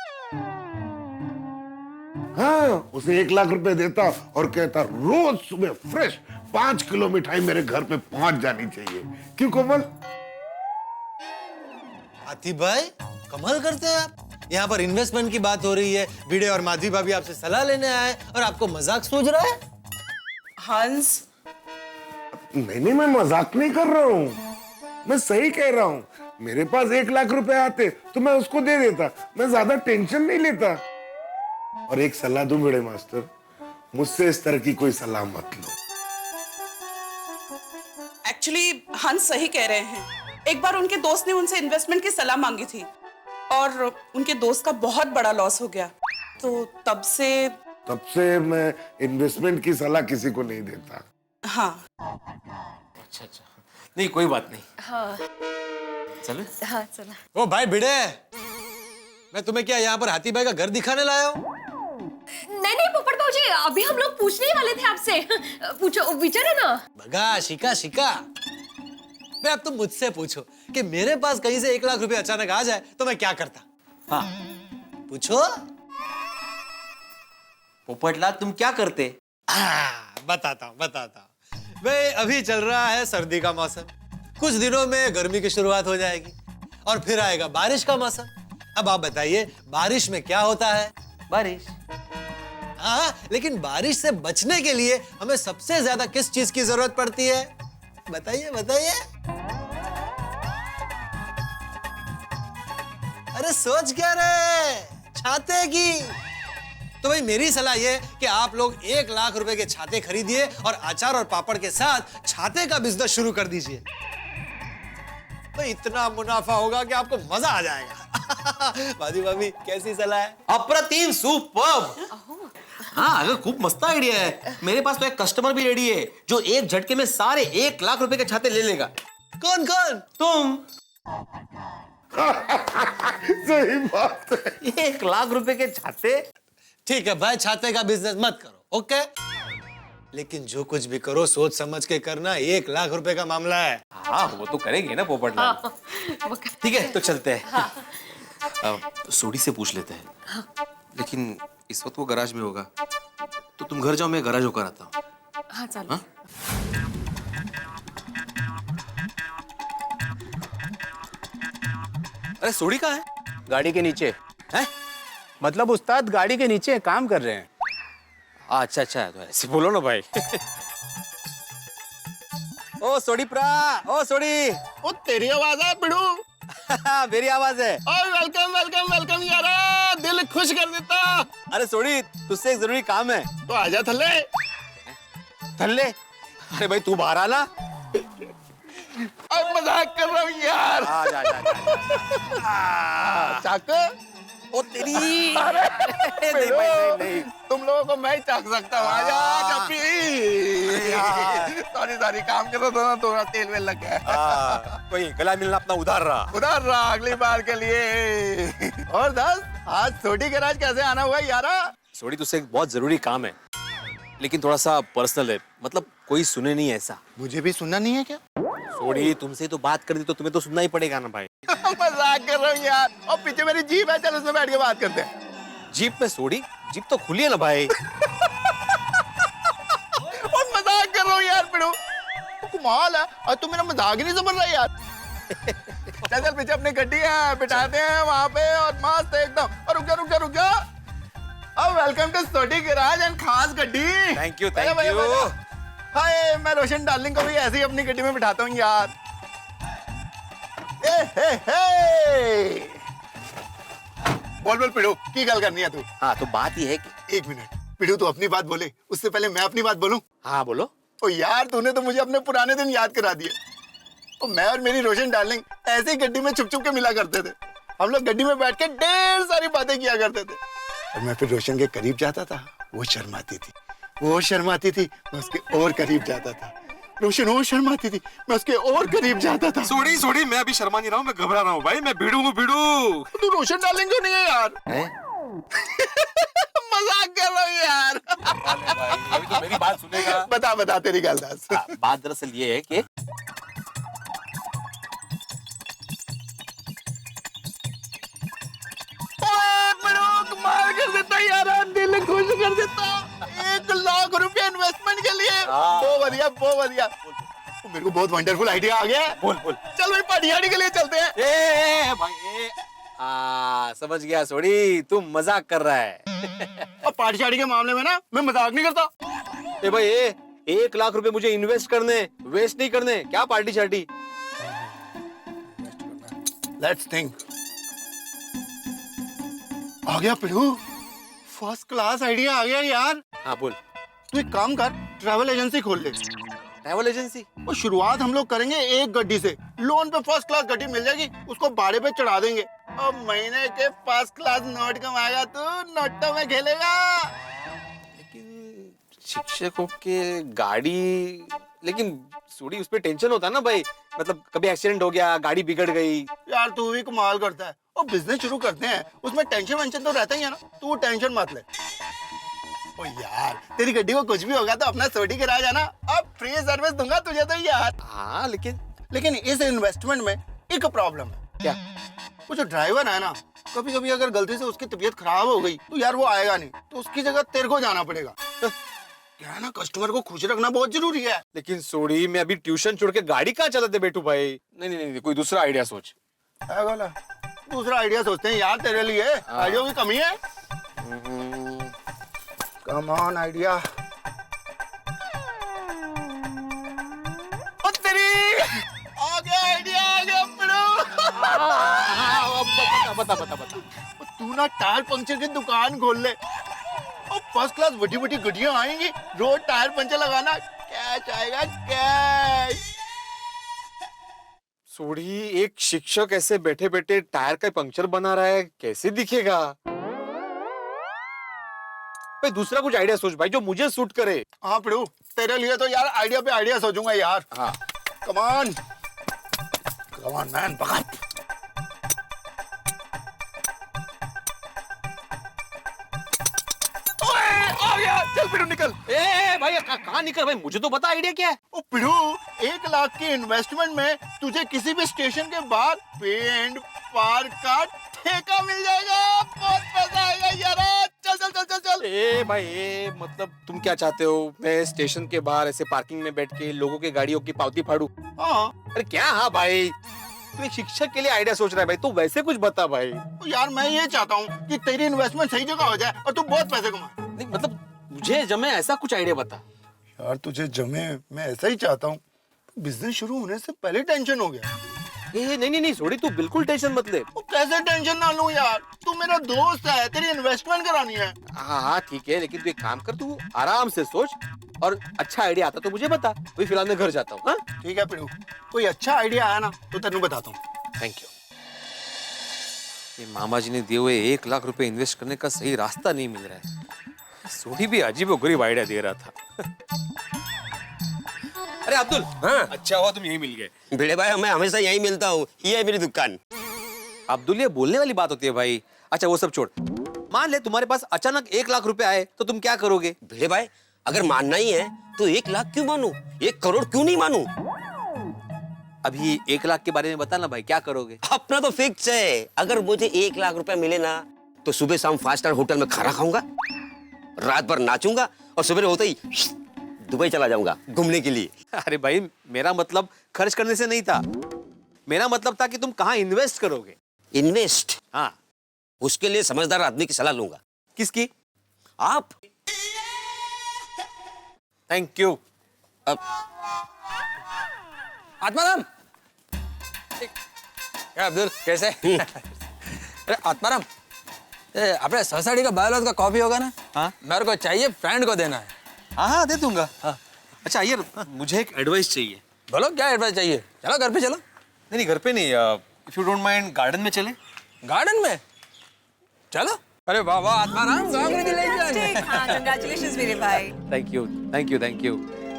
हाँ, उसे 1 लाख रुपए देता और कहता रोज सुबह फ्रेश 5 किलो मिठाई मेरे घर पे पहुंच जानी चाहिए। क्यों कोमल? हाथी भाई, कमाल करते हैं आप। यहाँ पर इन्वेस्टमेंट की बात हो रही है, भिड़े और माधवी भाभी आपसे सलाह लेने आए और आपको मजाक सूझ रहा है। हंस, नहीं, मैं मजाक नहीं कर रहा हूँ, मैं सही कह रहा हूँ। मेरे पास 1 लाख रुपए आते तो मैं उसको दे देता, मैं ज्यादा टेंशन नहीं लेता। और एक सलाह दूं बड़े मास्टर, मुझसे इस तरह की कोई सलाह मत लो। एक्चुअली हंस सही कह रहे हैं। एक बार उनके दोस्त ने उनसे इन्वेस्टमेंट की सलाह मांगी थी और उनके दोस्त का बहुत बड़ा लॉस हो गया, तो तब से मैं इन्वेस्टमेंट की सलाह किसी को नहीं देता। हाँ। अच्छा, नहीं कोई बात नहीं। हाँ चले? हाँ चला। ओ भाई भिड़े, मैं तुम्हें क्या यहाँ पर हाथी भाई का घर दिखाने लाया हूँ? नहीं पोपट बाबूजी, अभी हम लोग पूछने ही वाले थे आपसे। पूछो, विचारे ना। भगा शिका। मैं अब तुम मुझसे पूछो कि मेरे पास कहीं से 1 लाख रुपए अचानक आ जाए तो मैं क्या करता? हाँ पूछो। पोपटलाल तुम क्या करते? बताता हूँ। भाई अभी चल रहा है सर्दी का मौसम, कुछ दिनों में गर्मी की शुरुआत हो जाएगी और फिर आएगा बारिश का मौसम। अब आप बताइए बारिश में क्या होता है? बारिश। हाँ, लेकिन बारिश से बचने के लिए हमें सबसे ज्यादा किस चीज की जरूरत पड़ती है? बताइए। अरे सोच क्या रहे? छाते की। तो भाई मेरी सलाह ये कि आप लोग 1 लाख रुपए के छाते खरीदिए और अचार और पापड़ के साथ छाते का बिजनेस शुरू कर दीजिए। तो इतना मुनाफा होगा कि आपको मजा आ जाएगा। भाभी कैसी सलाह है? अप्रतिम, सुपर्ब। हाँ, अगर खूब मस्त आइडिया है। मेरे पास तो एक कस्टमर भी रेडी है जो एक झटके में सारे 1 लाख रुपए के छाते ले लेगा। कौन? तुम। सही बात है। 1 लाख रुपए के छाते। ठीक है भाई, छाते का बिजनेस मत करो, ओके? लेकिन जो कुछ भी करो सोच समझ के करना, 1 लाख रुपए का मामला है। हाँ, वो तो करेंगे ना पोपटलाल। ठीक है, तो चलते हैं। सोडी से पूछ लेते हैं। लेकिन इस वक्त वो गराज में होगा, तो तुम घर जाओ, मैं गराज होकर आता हूँ। हाँ चलो। अरे सोडी कहाँ है? गाड़ी के नीचे है? मतलब उस्ताद गाड़ी के नीचे काम कर रहे हैं। अच्छा, तो ऐसे बोलो ना भाई। ओ सोडी ओ तेरी आवाज है बिड़ू। मेरी आवाज है। वेलकम यारा, दिल खुश कर देता। अरे सोडी, तुझसे एक जरूरी काम है। तो आजा थल्ले। अरे भाई तू बाहर आना। अब मजाक कर रहा हूँ यार। जा। चाक। ओ तेरी। नहीं, तुम लोगों को मैं ही चाक सकता हूँ। आजा सॉरी काम कर रहा था ना, थोड़ा तेल वेल लग गया। कोई गला मिलना अपना उधार रहा अगली बार के लिए। और दस, आज छोटी गैराज कैसे आना हुआ यारा? सोडी, तुझसे एक बहुत जरूरी काम है, लेकिन थोड़ा सा पर्सनल है। मतलब कोई सुने नहीं ऐसा। मुझे भी सुनना नहीं है क्या? सोडी, तुमसे तो बात कर दी तो तुम्हें तो सुनना ही पड़ेगा ना भाई। मजाक कर रहा हूँ यार। और पीछे मेरी जीप है, चल उसमें बैठ के बात करते हैं। जीप में? सोडी, जीप तो खुली है ना भाई। और मजाक कर रहा हूँ यार पिड़ू, कमाल है। और तू मेरा मजाक ही नहीं समझ रहा यार। चल पीछे अपनी गड्डी है, बिठाते हैं वहाँ पे और मस्त एकदम। और रुक जा। अब वेलकम टू छोटी गैराज एंड खास गड्डी। Thank you. हाय, मैं रोशन डार्लिंग को भी ऐसे ही अपनी गड्डी में बिठाता हूँ यार। बोल पिड़ू, की गल करनी है तू? हाँ, तो बात ये है कि 1 मिनट पिड़ू, तू अपनी बात बोले उससे पहले मैं अपनी बात बोलूं। हाँ बोलो। ओ यार, तूने तो मुझे अपने पुराने दिन याद करा दिए। तो मैं और मेरी रोशन डार्लिंग ऐसे ही गड्डी में छुप के मिला करते थे। हम लोग गड्डी में बैठ के ढेर सारी बातें किया करते थे। और मैं फिर रोशन के करीब जाता था, वो शर्माती थी, मैं उसके और करीब जाता था। रोशन और शर्माती थी, मैं उसके और करीब जाता था। सोडी, मैं अभी शर्मा नहीं रहा हूँ, मैं घबरा रहा हूँ भाई। मैं भिड़ू हूँ। तू रोशन डार्लिंग क्यों नहीं है यार? मजाक कर रहा हूँ यार। अभी तो मेरी बात सुनेगा। बता तेरी गल दस। बात दरअसल ये है कि मार कर देता यार, दिल खुश कर देता। 1 लाख रुपया इन्वेस्टमेंट के लिए। बहुत बढ़िया। मेरे को बहुत वंडरफुल आइडिया आ गया। बोल। चल भाई पार्टी के लिए चलते हैं। समझ गया सोडी, तुम मजाक कर रहा है। और पार्टी के मामले में ना मैं मजाक नहीं करता। भाई 1 लाख रुपए मुझे इन्वेस्ट करने, वेस्ट नहीं करने। क्या पार्टी शार्टी? Let's think. आ गया पिड़ू, फर्स्ट क्लास आइडिया आ गया यार। हाँ बोल। तू एक काम कर, ट्रैवल एजेंसी खोल ले। Travel agency? और शुरुआत हम लोग करेंगे एक गड्डी से, लोन पे फर्स्ट क्लास गड्डी मिल जाएगी, उसको भाड़े पे चढ़ा देंगे और महीने के फर्स्ट क्लास नोट कमाएगा तू, नोटों में खेलेगा। लेकिन शिक्षकों के गाड़ी, लेकिन सूड़ी उस पे टेंशन होता है ना भाई, मतलब कभी एक्सीडेंट हो गया, गाड़ी बिगड़ गई। यार तू भी कमाल करता है। और बिजनेस शुरू करते हैं, उसमें टेंशन वेंशन तो रहता ही है ना, तू टेंशन मत ले। ओ यार तेरी गड्डी को कुछ भी होगा तो अपना सोडी गिरा जाना, अब फ्री सर्विस दूंगा तुझे तो यार। हाँ लेकिन इस इन्वेस्टमेंट में एक प्रॉब्लम है। क्या? वो जो ड्राइवर है ना, कभी कभी अगर गलती से उसकी तबीयत खराब हो गई तो यार वो आएगा नहीं, तो उसकी जगह तेरे को जाना पड़ेगा। क्या है ना, कस्टमर को खुश रखना बहुत जरूरी है। लेकिन सोड़ी मैं अभी ट्यूशन छोड़ के गाड़ी कहाँ चलाते बैठू भाई? नहीं, कोई दूसरा आइडिया सोच। दूसरा आइडिया सोचते हैं यार तेरे लिए, आइडिया की कमी है। Come on idea. तेरी आ गया आइडिया, आ गया बता। तू ना टायर पंक्चर की दुकान खोल ले और फर्स्ट क्लास बड़ी बड़ी गड्डियां आएंगी, रोज टायर पंचर लगाना, कैश आएगा कैश। सोड़ी, एक शिक्षक ऐसे बैठे बैठे टायर का पंक्चर बना रहा है, कैसे दिखेगा भाई? दूसरा कुछ आइडिया सोच भाई जो मुझे सूट करे। हाँ पिड़ू, तेरे लिए तो यार आइडिया पे आइडिया सोचूंगा यार। हाँ कम ऑन मैन, पकड़। आ गया, चल पिड़ू निकल। ए भाई कहाँ निकल भाई, मुझे तो बता आइडिया क्या है। ओ पिड़ू, 1 लाख की इन्वेस्टमेंट में तुझे किसी भी स्टेशन के बाद पे एंड पार्क का ठेका मिल जाएगा, बहुत पैसा आएगा यार। चल। ए भाई, मतलब तुम क्या चाहते हो, मैं स्टेशन के बाहर ऐसे पार्किंग में बैठ के लोगों के गाड़ियों की पावती फाड़ू? हाँ। अरे क्या? हाँ भाई, तू एक शिक्षक के लिए आइडिया सोच रहा है भाई, तू वैसे कुछ बता भाई। यार मैं ये चाहता हूँ कि तेरी इन्वेस्टमेंट सही जगह हो जाए और तू बहुत पैसे कमा। नहीं मतलब मुझे जमे ऐसा कुछ आइडिया बता। यार तुझे जमे मैं ऐसा ही चाहता हूँ, बिजनेस शुरू होने से पहले टेंशन हो गया। नहीं सोड़ी, तू बिल्कुल टेंशन मत ले। कैसे टेंशन ना लूं यार, तू मेरा दोस्त है, तेरी इन्वेस्टमेंट करानी है। हाँ ठीक है, लेकिन तू एक काम कर, तू आराम से सोच और अच्छा आइडिया आता तो मुझे बता। अभी फिलहाल मैं घर जाता हूँ। ठीक है पिड़ू, कोई अच्छा आइडिया आया ना तो तेनू बताता हूँ। Thank you. ये मामा जी ने दिए हुए 1 लाख रुपए इन्वेस्ट करने का सही रास्ता नहीं मिल रहा है। सोडी भी अजीबोगरीब आइडिया दे रहा था। अरे अब्दुल, हाँ? अच्छा हुआ तुम यही मिल गए। भिड़े भाई, मैं हमेशा यही मिलता हूँ, ये है मेरी दुकान। अब्दुल, ये बोलने वाली बात होती है भाई। अच्छा वो सब छोड़, मान ले तुम्हारे पास अचानक 1 लाख रुपए आए तो तुम क्या करोगे? भिड़े भाई, अगर मानना ही है तो 1 लाख क्यों मानूं, 1 करोड़ क्यों नहीं मानूं? अभी 1 लाख के बारे में बता ना भाई, क्या करोगे? अपना तो फिक्स है, अगर मुझे 1 लाख रुपए मिले ना तो सुबह शाम 5 स्टार होटल में खाना खाऊंगा, रात भर नाचूंगा और सुबह होते ही दुबई चला जाऊंगा घूमने के लिए। अरे भाई, मेरा मतलब खर्च करने से नहीं था, मेरा मतलब था कि तुम कहाँ इन्वेस्ट करोगे। इन्वेस्ट? हाँ। उसके लिए समझदार आदमी की सलाह लूंगा। किसकी? आप। Thank you. आत्माराम, क्या अब्दुल कैसे? अरे आत्माराम, अपने सोसाइटी का बायोलॉजी का कॉपी होगा ना? हाँ मेरे को चाहिए, फ्रेंड को देना है। हाँ दे दूंगा। हाँ। अच्छा यार, मुझे एक एडवाइस चाहिए। बोलो क्या एडवाइस चाहिए? चलो घर पे चलो। नहीं घर पे नहीं, if you don't mind garden में चले। गार्डन में चलो। अरे वाह वाह आत्माराम, कांग्रेचुलेशंस मेरे भाई। Thank you.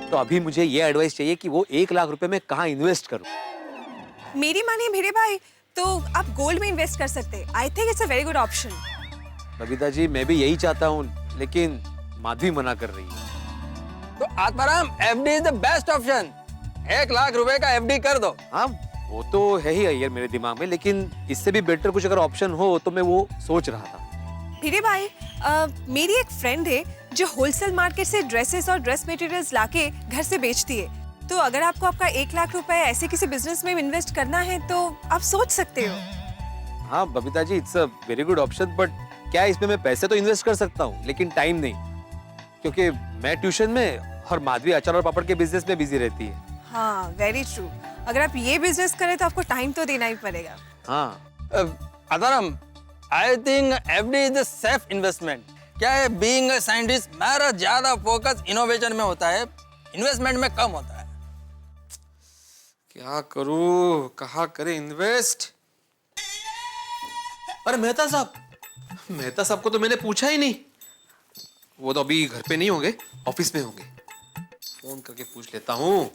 तो अभी मुझे ये एडवाइस चाहिए कि वो 1 लाख रुपए में कहाँ इन्वेस्ट करूं। मेरी मानिए भिड़े भाई, तो आप गोल्ड में इन्वेस्ट कर सकते हैं। I think it's a very good option. Babita ji, मैं भी यही चाहता हूँ, लेकिन माधवी मना कर रही है। तो Atmaram, FD is the best option. 1 lakh रुपए का एफडी कर दो। हाँ वो तो है ही यार मेरे दिमाग में, लेकिन इससे भी बेटर कुछ अगर ऑप्शन हो तो मैं वो सोच रहा था। भिड़े भाई, मेरी एक फ्रेंड है जो होलसेल मार्केट से ड्रेसेस और ड्रेस मटेरियल्स लाके घर से बेचती है। तो अगर आपको आपका 1 लाख रुपए ऐसे किसी बिजनेस में इन्वेस्ट करना है तो आप सोच सकते हो। हाँ Babita ji, it's a very good option, but क्या इसमें मैं पैसे तो इन्वेस्ट कर सकता हूँ लेकिन टाइम नहीं, क्योंकि मैं ट्यूशन में और माधवी अचार और पापड़ के बिजनेस में बिजी रहती है। हाँ, वेरी ट्रू। अगर आप ये बिजनेस करें तो आपको टाइम तो देना ही पड़ेगा। हाँ Adaram, I think FD is a safe investment. क्या है, बीइंग अ साइंटिस्ट मेरा ज्यादा फोकस इनोवेशन में होता है, इन्वेस्टमेंट में कम होता है। क्या करूं, कहाँ करे इन्वेस्ट? अरे मेहता साहब को तो मैंने पूछा ही नहीं। वो तो अभी घर पे नहीं होंगे, ऑफिस में होंगे। फोन करके पूछ लेता हूँ।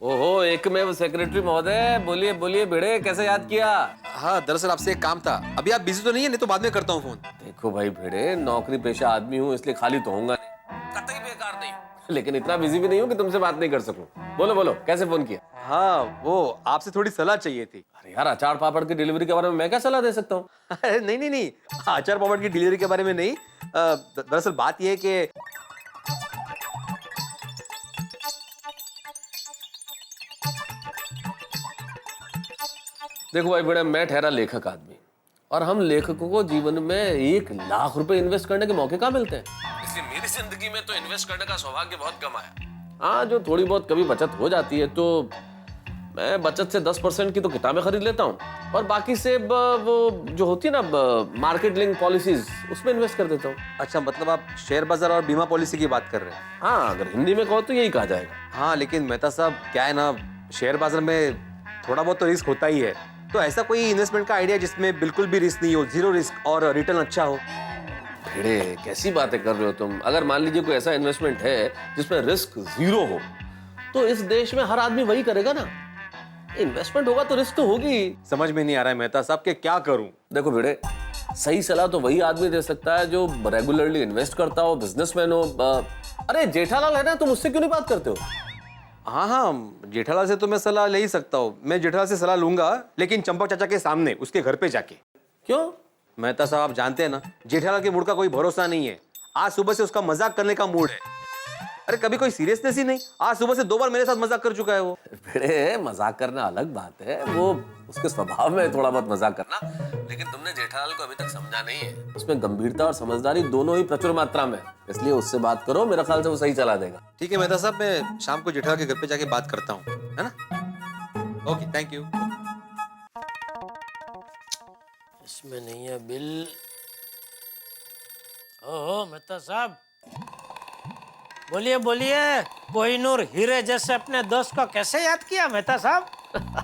ओहो, एकमेव सेक्रेटरी महोदय, बोलिए बोलिए भिड़े, कैसे याद किया? हाँ, दरअसल आपसे एक काम था। अभी आप बिजी तो नहीं है? नहीं तो बाद में करता हूँ फोन। देखो भाई भिड़े, नौकरी पेशा आदमी हूँ, इसलिए खाली तो होऊंगा नहीं, कतई बेकार नहीं, लेकिन इतना बिजी भी नहीं हूँ कि तुमसे बात नहीं कर सकूं। बोलो बोलो, कैसे फोन किया? हाँ, वो आपसे थोड़ी सलाह चाहिए थी। अरे यार, अचार पापड़ की डिलीवरी के बारे में मैं क्या सलाह दे सकता हूँ? अरे नहीं, अचार पापड़ की डिलीवरी के बारे में नहीं। दरअसल बात यह है कि देखो भाई बड़े, मैं ठहरा लेखक आदमी, और हम लेखकों को जीवन में 1 लाख रुपए इन्वेस्ट करने के मौके कहाँ मिलते हैं? इसलिए मेरी जिंदगी में तो इन्वेस्ट करने का सौभाग्य बहुत कम आया। हाँ, जो थोड़ी बहुत कभी बचत हो जाती है तो मैं बचत से 10% की तो किताबें खरीद लेता हूँ, और बाकी से वो जो होती है ना मार्केट लिंक पॉलिसीज, उसमें इन्वेस्ट कर देता हूँ। अच्छा, मतलब आप शेयर बाजार और बीमा पॉलिसी की बात कर रहे हैं? हाँ, अगर हिंदी में कहो तो यही कहा जाएगा। हाँ, लेकिन मेहता साहब क्या है ना, शेयर बाजार में थोड़ा बहुत तो रिस्क होता ही है। तो ऐसा कोई इन्वेस्टमेंट का आइडिया जिसमें बिल्कुल भी रिस्क नहीं हो, 0 रिस्क और रिटर्न अच्छा हो। भिड़े, कैसी बातें कर रहे हो तुम? अगर मान लीजिए कोई ऐसा इन्वेस्टमेंट है जिसमें रिस्क 0 हो, तो इस देश में हर आदमी वही करेगा ना। इन्वेस्टमेंट होगा तो रिस्क तो होगी। समझ में नहीं आ रहा है मेहता साहब कि क्या करूं। देखो भिड़े, सही सलाह तो वही आदमी दे सकता है जो रेगुलरली इन्वेस्ट करता हो, बिजनेसमैन हो। अरे जेठालाल है ना, तुम उससे क्यों नहीं बात करते हो? हाँ, जेठालाल से तो मैं सलाह ले ही सकता हूँ। मैं जेठालाल से सलाह लूंगा, लेकिन चंपक चाचा के सामने, उसके घर पे जाके। क्यों? मेहता साहब आप जानते हैं ना, जेठालाल के मूड का कोई भरोसा नहीं है। आज सुबह से उसका मजाक करने का मूड है। अरे कभी कोई सीरियसनेस ही नहीं। आज सुबह से 2 बार मेरे साथ मजाक कर चुका है वो। भिड़े, मजाक करना अलग बात है, वो उसके स्वभाव में थोड़ा बहुत मजाक करना, लेकिन तुमने जेठालाल को अभी तक समझा नहीं है। उसमें गंभीरता और समझदारी दोनों ही प्रचुर मात्रा में, इसलिए उससे बात करो, मेरा ख्याल से वो सही चला देगा। ठीक है मेहता साहब, मैं शाम को जेठालाल के घर पे जाके बात करता हूँ, है ना? Okay, thank you. इसमें नहीं है बिल। ओहो मेहता साहब, बोलिए बोलिए, कोहिनूर हीरे जैसे अपने दोस्त को कैसे याद किया मेहता साहब?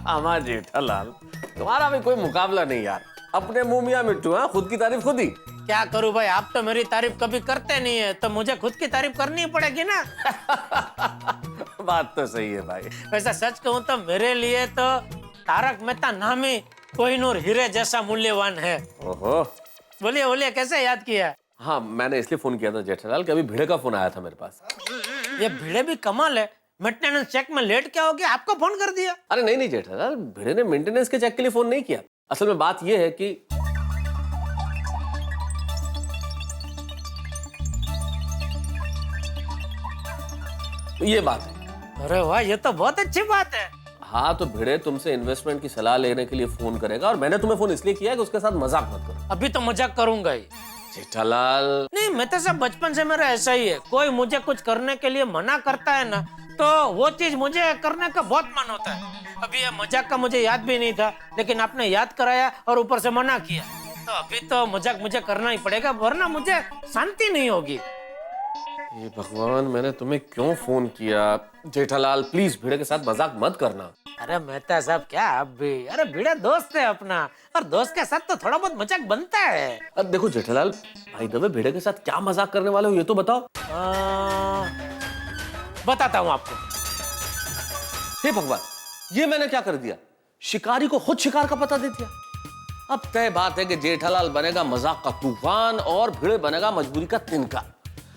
हमारा जेठालाल, तुम्हारा भी कोई मुकाबला नहीं यार। अपने मुंह मियां मिट्टू, हाँ, खुद की तारीफ खुद ही। क्या करूं भाई, आप तो मेरी तारीफ कभी करते नहीं है, तो मुझे खुद की तारीफ करनी पड़ेगी ना। बात तो सही है भाई। वैसे सच कहूं तो मेरे लिए तो तारक मेहता नाम ही कोहिनूर हीरे जैसा मूल्यवान है। ओहो, बोलिए बोलिए, कैसे याद किया? हाँ, मैंने इसलिए फोन किया था जेठालाल कि अभी भिड़े का फोन आया था मेरे पास। ये भिड़े भी कमाल है, मेंटेनेंस चेक में लेट क्या हो गया, आपको फोन कर दिया? अरे नहीं जेठालाल, भिड़े ने मेंटेनेंस के चेक के लिए फोन नहीं किया। असल में बात यह है कि ये बात है। अरे वाह, ये तो बहुत अच्छी बात है। हाँ, तो भिड़े तुमसे इन्वेस्टमेंट की सलाह लेने के लिए फोन करेगा, और मैंने तुम्हें फोन इसलिए किया कि उसके साथ मजाक मत करो। अभी तो मजाक करूंगा ही। जेठालाल, नहीं, मैं तो सब बचपन से मेरा ऐसा ही है। कोई मुझे कुछ करने के लिए मना करता है ना, तो वो चीज मुझे करने का बहुत मन होता है। अभी ये मजाक का मुझे याद भी नहीं था, लेकिन आपने याद कराया और ऊपर से मना किया, तो अभी तो मजाक मुझे करना ही पड़ेगा, वरना मुझे शांति नहीं होगी। ये भगवान, मैंने तुम्हें क्यों फोन किया? जेठालाल प्लीज भिड़े के साथ मजाक मत करना। अरे मेहता साहब, क्या आप भी? अरे भिड़े दोस्त है अपना, और दोस्त के साथ तो थोड़ा बहुत मजाक बनता है। अब देखो जेठालाल, भाई दबे भिड़े के साथ क्या मजाक करने वाले हो ये तो बताओ। बताता हूँ आपको। हे भगवान, ये मैंने क्या कर दिया? शिकारी को खुद शिकार का पता दे दिया। अब तय बात है कि जेठालाल बनेगा मजाक का तूफान और भिड़े बनेगा मजबूरी का तिनका।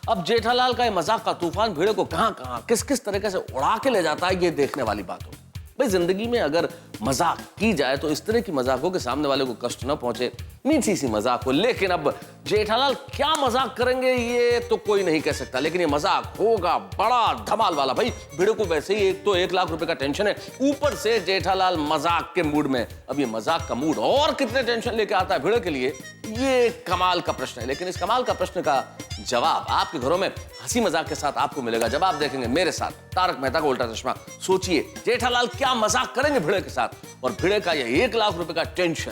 अब जेठालाल का ये मजाक का तूफान भिड़े को कहां कहां किस किस तरीके से उड़ा के ले जाता है, ये देखने वाली बात हो। भाई जिंदगी में अगर मजाक की जाए तो इस तरह की मजाक हो कि सामने वाले को कष्ट न पहुंचे, मीठी सी मजाक हो। लेकिन अब जेठालाल क्या मजाक करेंगे ये तो कोई नहीं कह सकता, लेकिन ये मजाक होगा बड़ा धमाल वाला। भाई भिड़े को वैसे ही एक तो 1 लाख रुपए का टेंशन है, ऊपर से जेठालाल मजाक के मूड में। अब ये मजाक का मूड और कितने टेंशन लेके आता है भिड़े के लिए, ये कमाल का प्रश्न है। लेकिन इस कमाल का प्रश्न का जवाब आपके घरों में हंसी मजाक के साथ आपको मिलेगा जब आप देखेंगे मेरे साथ तारक मेहता का उल्टा चश्मा। सोचिए जेठालाल क्या मजाक करेंगे भिड़े के साथ, और भिड़े का ये 1 लाख रुपए का टेंशन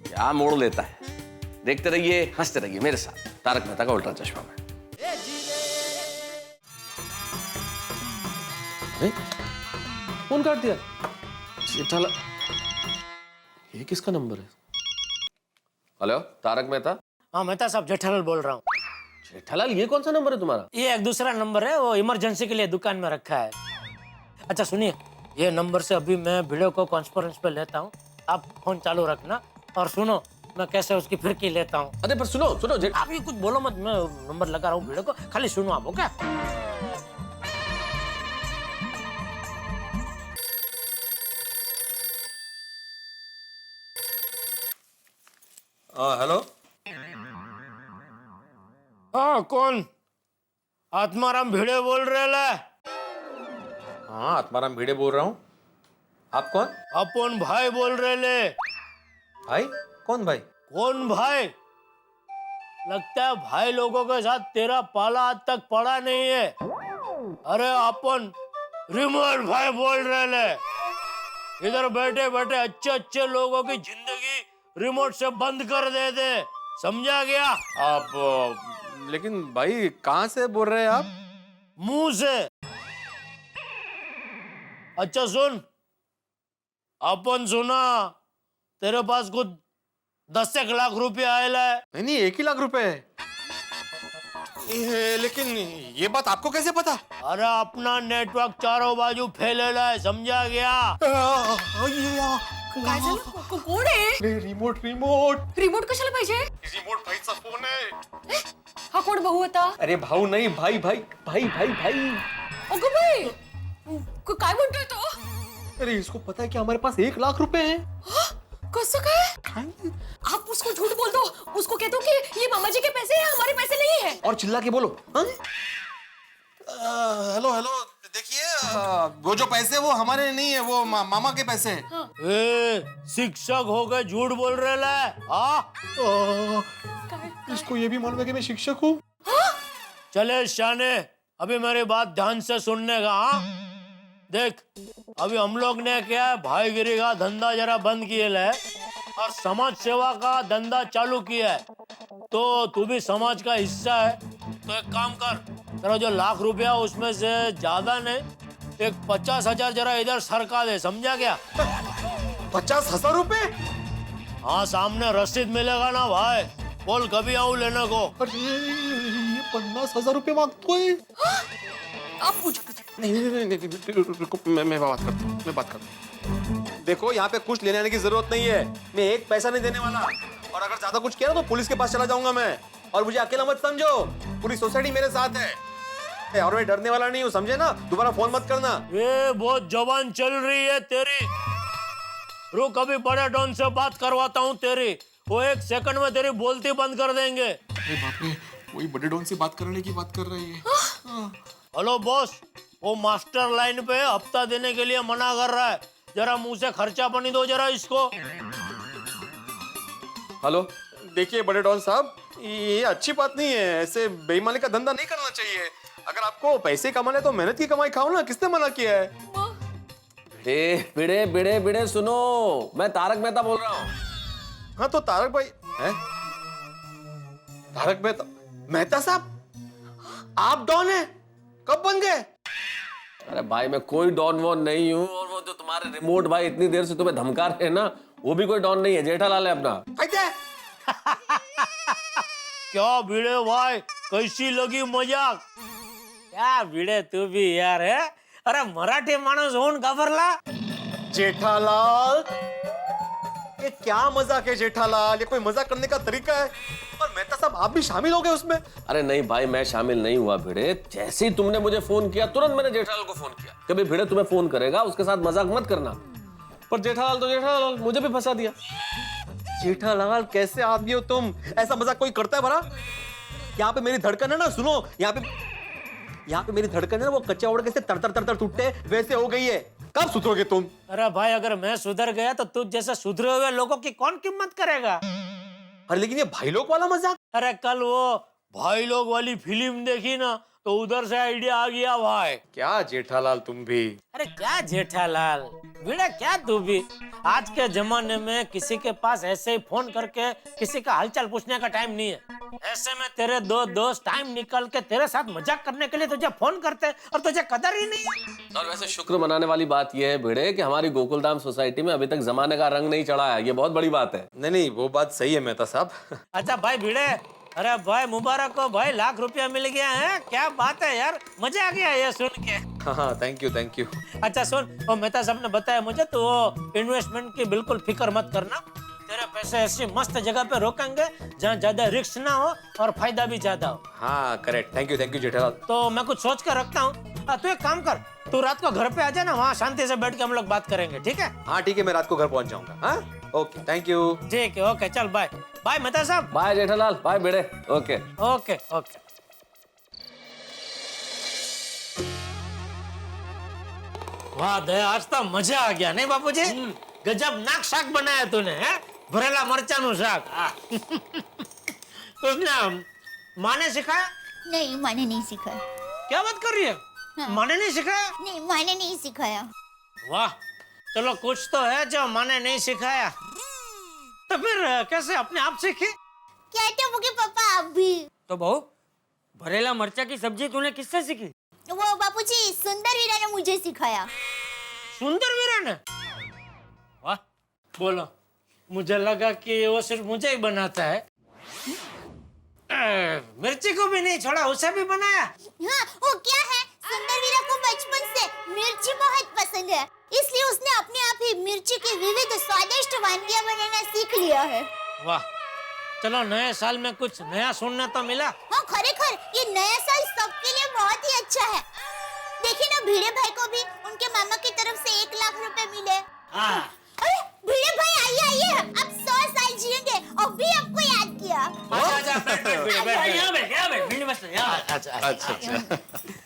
क्या मोड़ लेता है। देखते रहिए, हंसते रहिए मेरे साथ तारक मेहता का उल्टा चश्मा में। फोन काट दिया जेठालाल, ये किसका नंबर है? हेलो तारक मेहता। हाँ मेहता साहब, जेठालाल बोल रहा हूँ। जेठालाल ये कौन सा नंबर है तुम्हारा? ये एक दूसरा नंबर है, वो इमरजेंसी के लिए दुकान में रखा है। अच्छा सुनिए, ये नंबर से अभी मैं वीडियो को कॉन्फ्रेंस पे लेता हूँ, आप फोन चालू रखना। और सुनो मैं कैसे उसकी फिरकी लेता हूँ। अरे पर सुनो आप ये कुछ बोलो मत, मैं नंबर लगा रहा हूँ वीडियो को, खाली सुनो आप। Okay hello. हाँ कौन? आत्माराम भिड़े बोल रहे ले? हाँ आत्माराम भिड़े बोल रहा हूँ। आप कौन? अपन भाई बोल रहे ले। भाई? कौन भाई? कौन भाई? लगता है भाई लोगों के साथ तेरा पाला आज तक पड़ा नहीं है। अरे अपन रिमोट भाई बोल रहे ले। इधर बैठे बैठे अच्छे अच्छे लोगों की जिंदगी रिमोट से बंद कर दे दे, समझा गया? आप लेकिन भाई कहाँ से बोल रहे हैं आप? मुंह से। अच्छा सुन, अपन सुना तेरे पास कुछ 10 लाख रुपए आएला है। नहीं 1 ही लाख रुपए है। लेकिन ये बात आपको कैसे पता? अरे अपना नेटवर्क चारों बाजू फैलेला है, समझा गया? काय झालं? कोण आहे? रिमोट रिमोट कशाला पाहिजे? रिमोट भाईचा फोन है। हा कोण भाऊ होता? अरे भाऊ नहीं, भाई। अगं बाई, काय म्हणतोय तो? अरे इसको पता है कि हमारे पास 1 लाख रुपए हैं। कसं काय? आप उसको झूठ बोल दो, उसको कह दो कि ये मामा जी के पैसे हैं, हमारे पैसे नहीं है। और चिल्ला के बोलो। हेलो देखिए, वो जो पैसे वो हमारे नहीं है, वो मामा के पैसे हैं। हाँ। शिक्षक हो गए झूठ बोल रहे ले। हाँ? इसको ये भी मालूम है कि मैं शिक्षक हूँ। चले शाने, अभी मेरी बात ध्यान से सुनने का। हाँ देख, अभी हम लोग ने क्या है, भाईगिरी का धंधा जरा बंद किए है और समाज सेवा का धंधा चालू किया है। तो तू भी समाज का हिस्सा है, तो एक काम कर, तेरा जो 1 लाख रुपया उसमें से ज्यादा नहीं, एक 50,000 जरा इधर सरका दे, समझा क्या? 50,000 रुपए? हाँ सामने रसीद मिलेगा ना भाई, बोल कभी आऊं लेने को। अरे ये 50,000 रुपए मांगतो है। आप पूछ नहीं, मैं बात करता हूँ। देखो यहाँ पे कुछ लेने आने की जरूरत नहीं है, मैं 1 पैसा नहीं देने वाला। और अगर ज्यादा कुछ किया ना तो पुलिस के पास चला जाऊंगा मैं। और मुझे अकेला मत समझो, पूरी सोसाइटी मेरे साथ है और मैं डरने वाला नहीं हूँ, समझे ना? दोबारा फोन मत करना। ये बहुत जवान चल रही है तेरी। रुक, अभी बड़े डॉन से बात करवाता हूँ तेरी, वो 1 सेकंड में तेरी बोलती बंद कर देंगे। अरे बाप रे, वही बड़े डॉन से बात करने की बात कर रही है। हेलो बॉस, वो मास्टर लाइन पे हफ्ता देने के लिए मना कर रहा है, जरा मुंह से खर्चा पानी दो जरा इसको। हेलो, देखिए बड़े डॉन साहब, ये अच्छी बात नहीं है, ऐसे बेईमानी का धंधा नहीं करना चाहिए। अगर आपको पैसे कमाने तो मेहनत की कमाई खाओ ना, किसने मना किया है? बिड़े सुनो, मैं तारक मेहता बोल रहा हूँ। हाँ तो तारक भाई है? तारक मेहता साहब, आप डॉन है? कब बन गए? अरे भाई मैं कोई डॉन वॉन नहीं हूँ, और वो जो तुम्हारे रिमोट भाई इतनी देर से तुम्हें धमका रहे हैं ना, वो भी कोई डॉन नहीं है, जेठालाल है अपना। क्या भिड़े भाई, कैसी लगी मजाक? क्या भिड़े तू भी यार है? अरे मराठी माणूस होऊन घाबरला? जेठालाल, ये क्या मजाक है जेठालाल? ये कोई मजाक करने का तरीका है? और मेहता साहब आप भी शामिल हो गए उसमें? अरे नहीं भाई, मैं शामिल नहीं हुआ भिड़े। जैसे ही तुमने मुझे फोन किया तुरंत मैंने जेठालाल को फोन किया। कभी भिड़े तुम्हें फोन करेगा उसके साथ मजाक मत करना। पर जेठालाल तो जेठालाल मुझे भी फंसा दिया। जेठालाल कैसे आदमी हो तुम? ऐसा मजाक कोई करता है भला? यहाँ पे मेरी धड़कन है ना, सुनो, यहाँ पे मेरी धड़कन है ना, वो कच्चे औड़ कैसे तर टूटते वैसे हो गई है। कब सुधरोगे तुम? अरे भाई, अगर मैं सुधर गया तो तुझ जैसे सुधरे हुए लोगों की कौन कीमत करेगा? अरे लेकिन ये भाई लोग वाला मजाक। अरे कल वो भाई लोग वाली फिल्म देखी ना, तो उधर से आइडिया आ गया भाई। क्या जेठालाल तुम भी? अरे क्या जेठालाल, भिड़ा क्या तू भी? आज के जमाने में किसी के पास ऐसे ही फोन करके किसी का हालचाल पूछने का टाइम नहीं है। ऐसे में तेरे दो दोस्त टाइम निकाल के तेरे साथ मजाक करने के लिए तुझे फोन करते और तुझे कदर ही नहीं है। और वैसे शुक्र मनाने वाली बात यह है भिड़े कि हमारी गोकुलधाम सोसाइटी में अभी तक जमाने का रंग नहीं चढ़ा है। ये बहुत बड़ी बात है। नहीं, वो बात सही है मेहता साहब। अच्छा भाई भिड़े, अरे भाई मुबारक हो भाई, ₹1,00,000 मिल गया है। क्या बात है यार, मजा आ गया ये सुन के। हाँ, थैंक यू। अच्छा सुन, वो मेहता साहब ने बताया मुझे, तो वो इन्वेस्टमेंट की बिल्कुल फिक्र मत करना। तेरे पैसे ऐसी मस्त जगह पे रोकेंगे जहाँ ज्यादा रिस्क ना हो और फायदा भी ज्यादा हो। हाँ करेक्ट, थैंक यू जेठालाल। तो मैं कुछ सोच कर रखता हूँ, तू एक काम कर, तू रात को घर पे आ जाना, वहाँ शांति से बैठ के हम लोग बात करेंगे, ठीक है? हाँ ठीक है, मैं रात को घर पहुँच जाऊंगा। हाँ ओके, थैंक यू। ठीक है, ओके, चल बाय बाय मेहता साहब। Bye Jethalal, bye Bhide. Okay okay okay. वाह दया, आज तो मजा आ गया नहीं बापूजी? गजब नाक शाक बनाया तूने, है? भरेला मरचाનું શાક। तुमने माँ ने सिखाया? नहीं, मैंने नहीं सिखाया। क्या बात कर रही है? हाँ। माँ ने नहीं सिखाया? नहीं, मैंने नहीं सिखाया। वाह, चलो कुछ तो है जो माँ ने नहीं सिखाया। तो फिर कैसे अपने आप सीखी? कहते होगे पापा आप भी। तो बहू, भरेला मरचा की सब्जी तूने किससे सीखी? वो बापूजी, सुंदर वीरा ने मुझे सिखाया। सुंदर वीरा ने? वाह, बोलो, मुझे लगा कि वो सिर्फ मुझे ही बनाता है। मिर्ची को भी नहीं छोड़ा, उसे भी बनाया। हाँ, वो क्या है, सुंदर वीरा को बचपन से मिर्ची बहुत पसंद है, इसलिए उसने अपने आप ही मिर्ची की विविध स्वादिष्ट वानगियां बनाना सीख लिया है। वाह, चलो नए साल में कुछ नया सुनने तो मिला। हाँ खरेखर, ये नया साल सबके लिए बहुत ही अच्छा है। देखिए ना, भिड़े भाई को भी उनके मामा की तरफ से 1,00,000 रुपए मिले। अरे भिड़े भाई, आइए, अब 100 साल जिएंगे और भी आपको याद किया। अच्छा।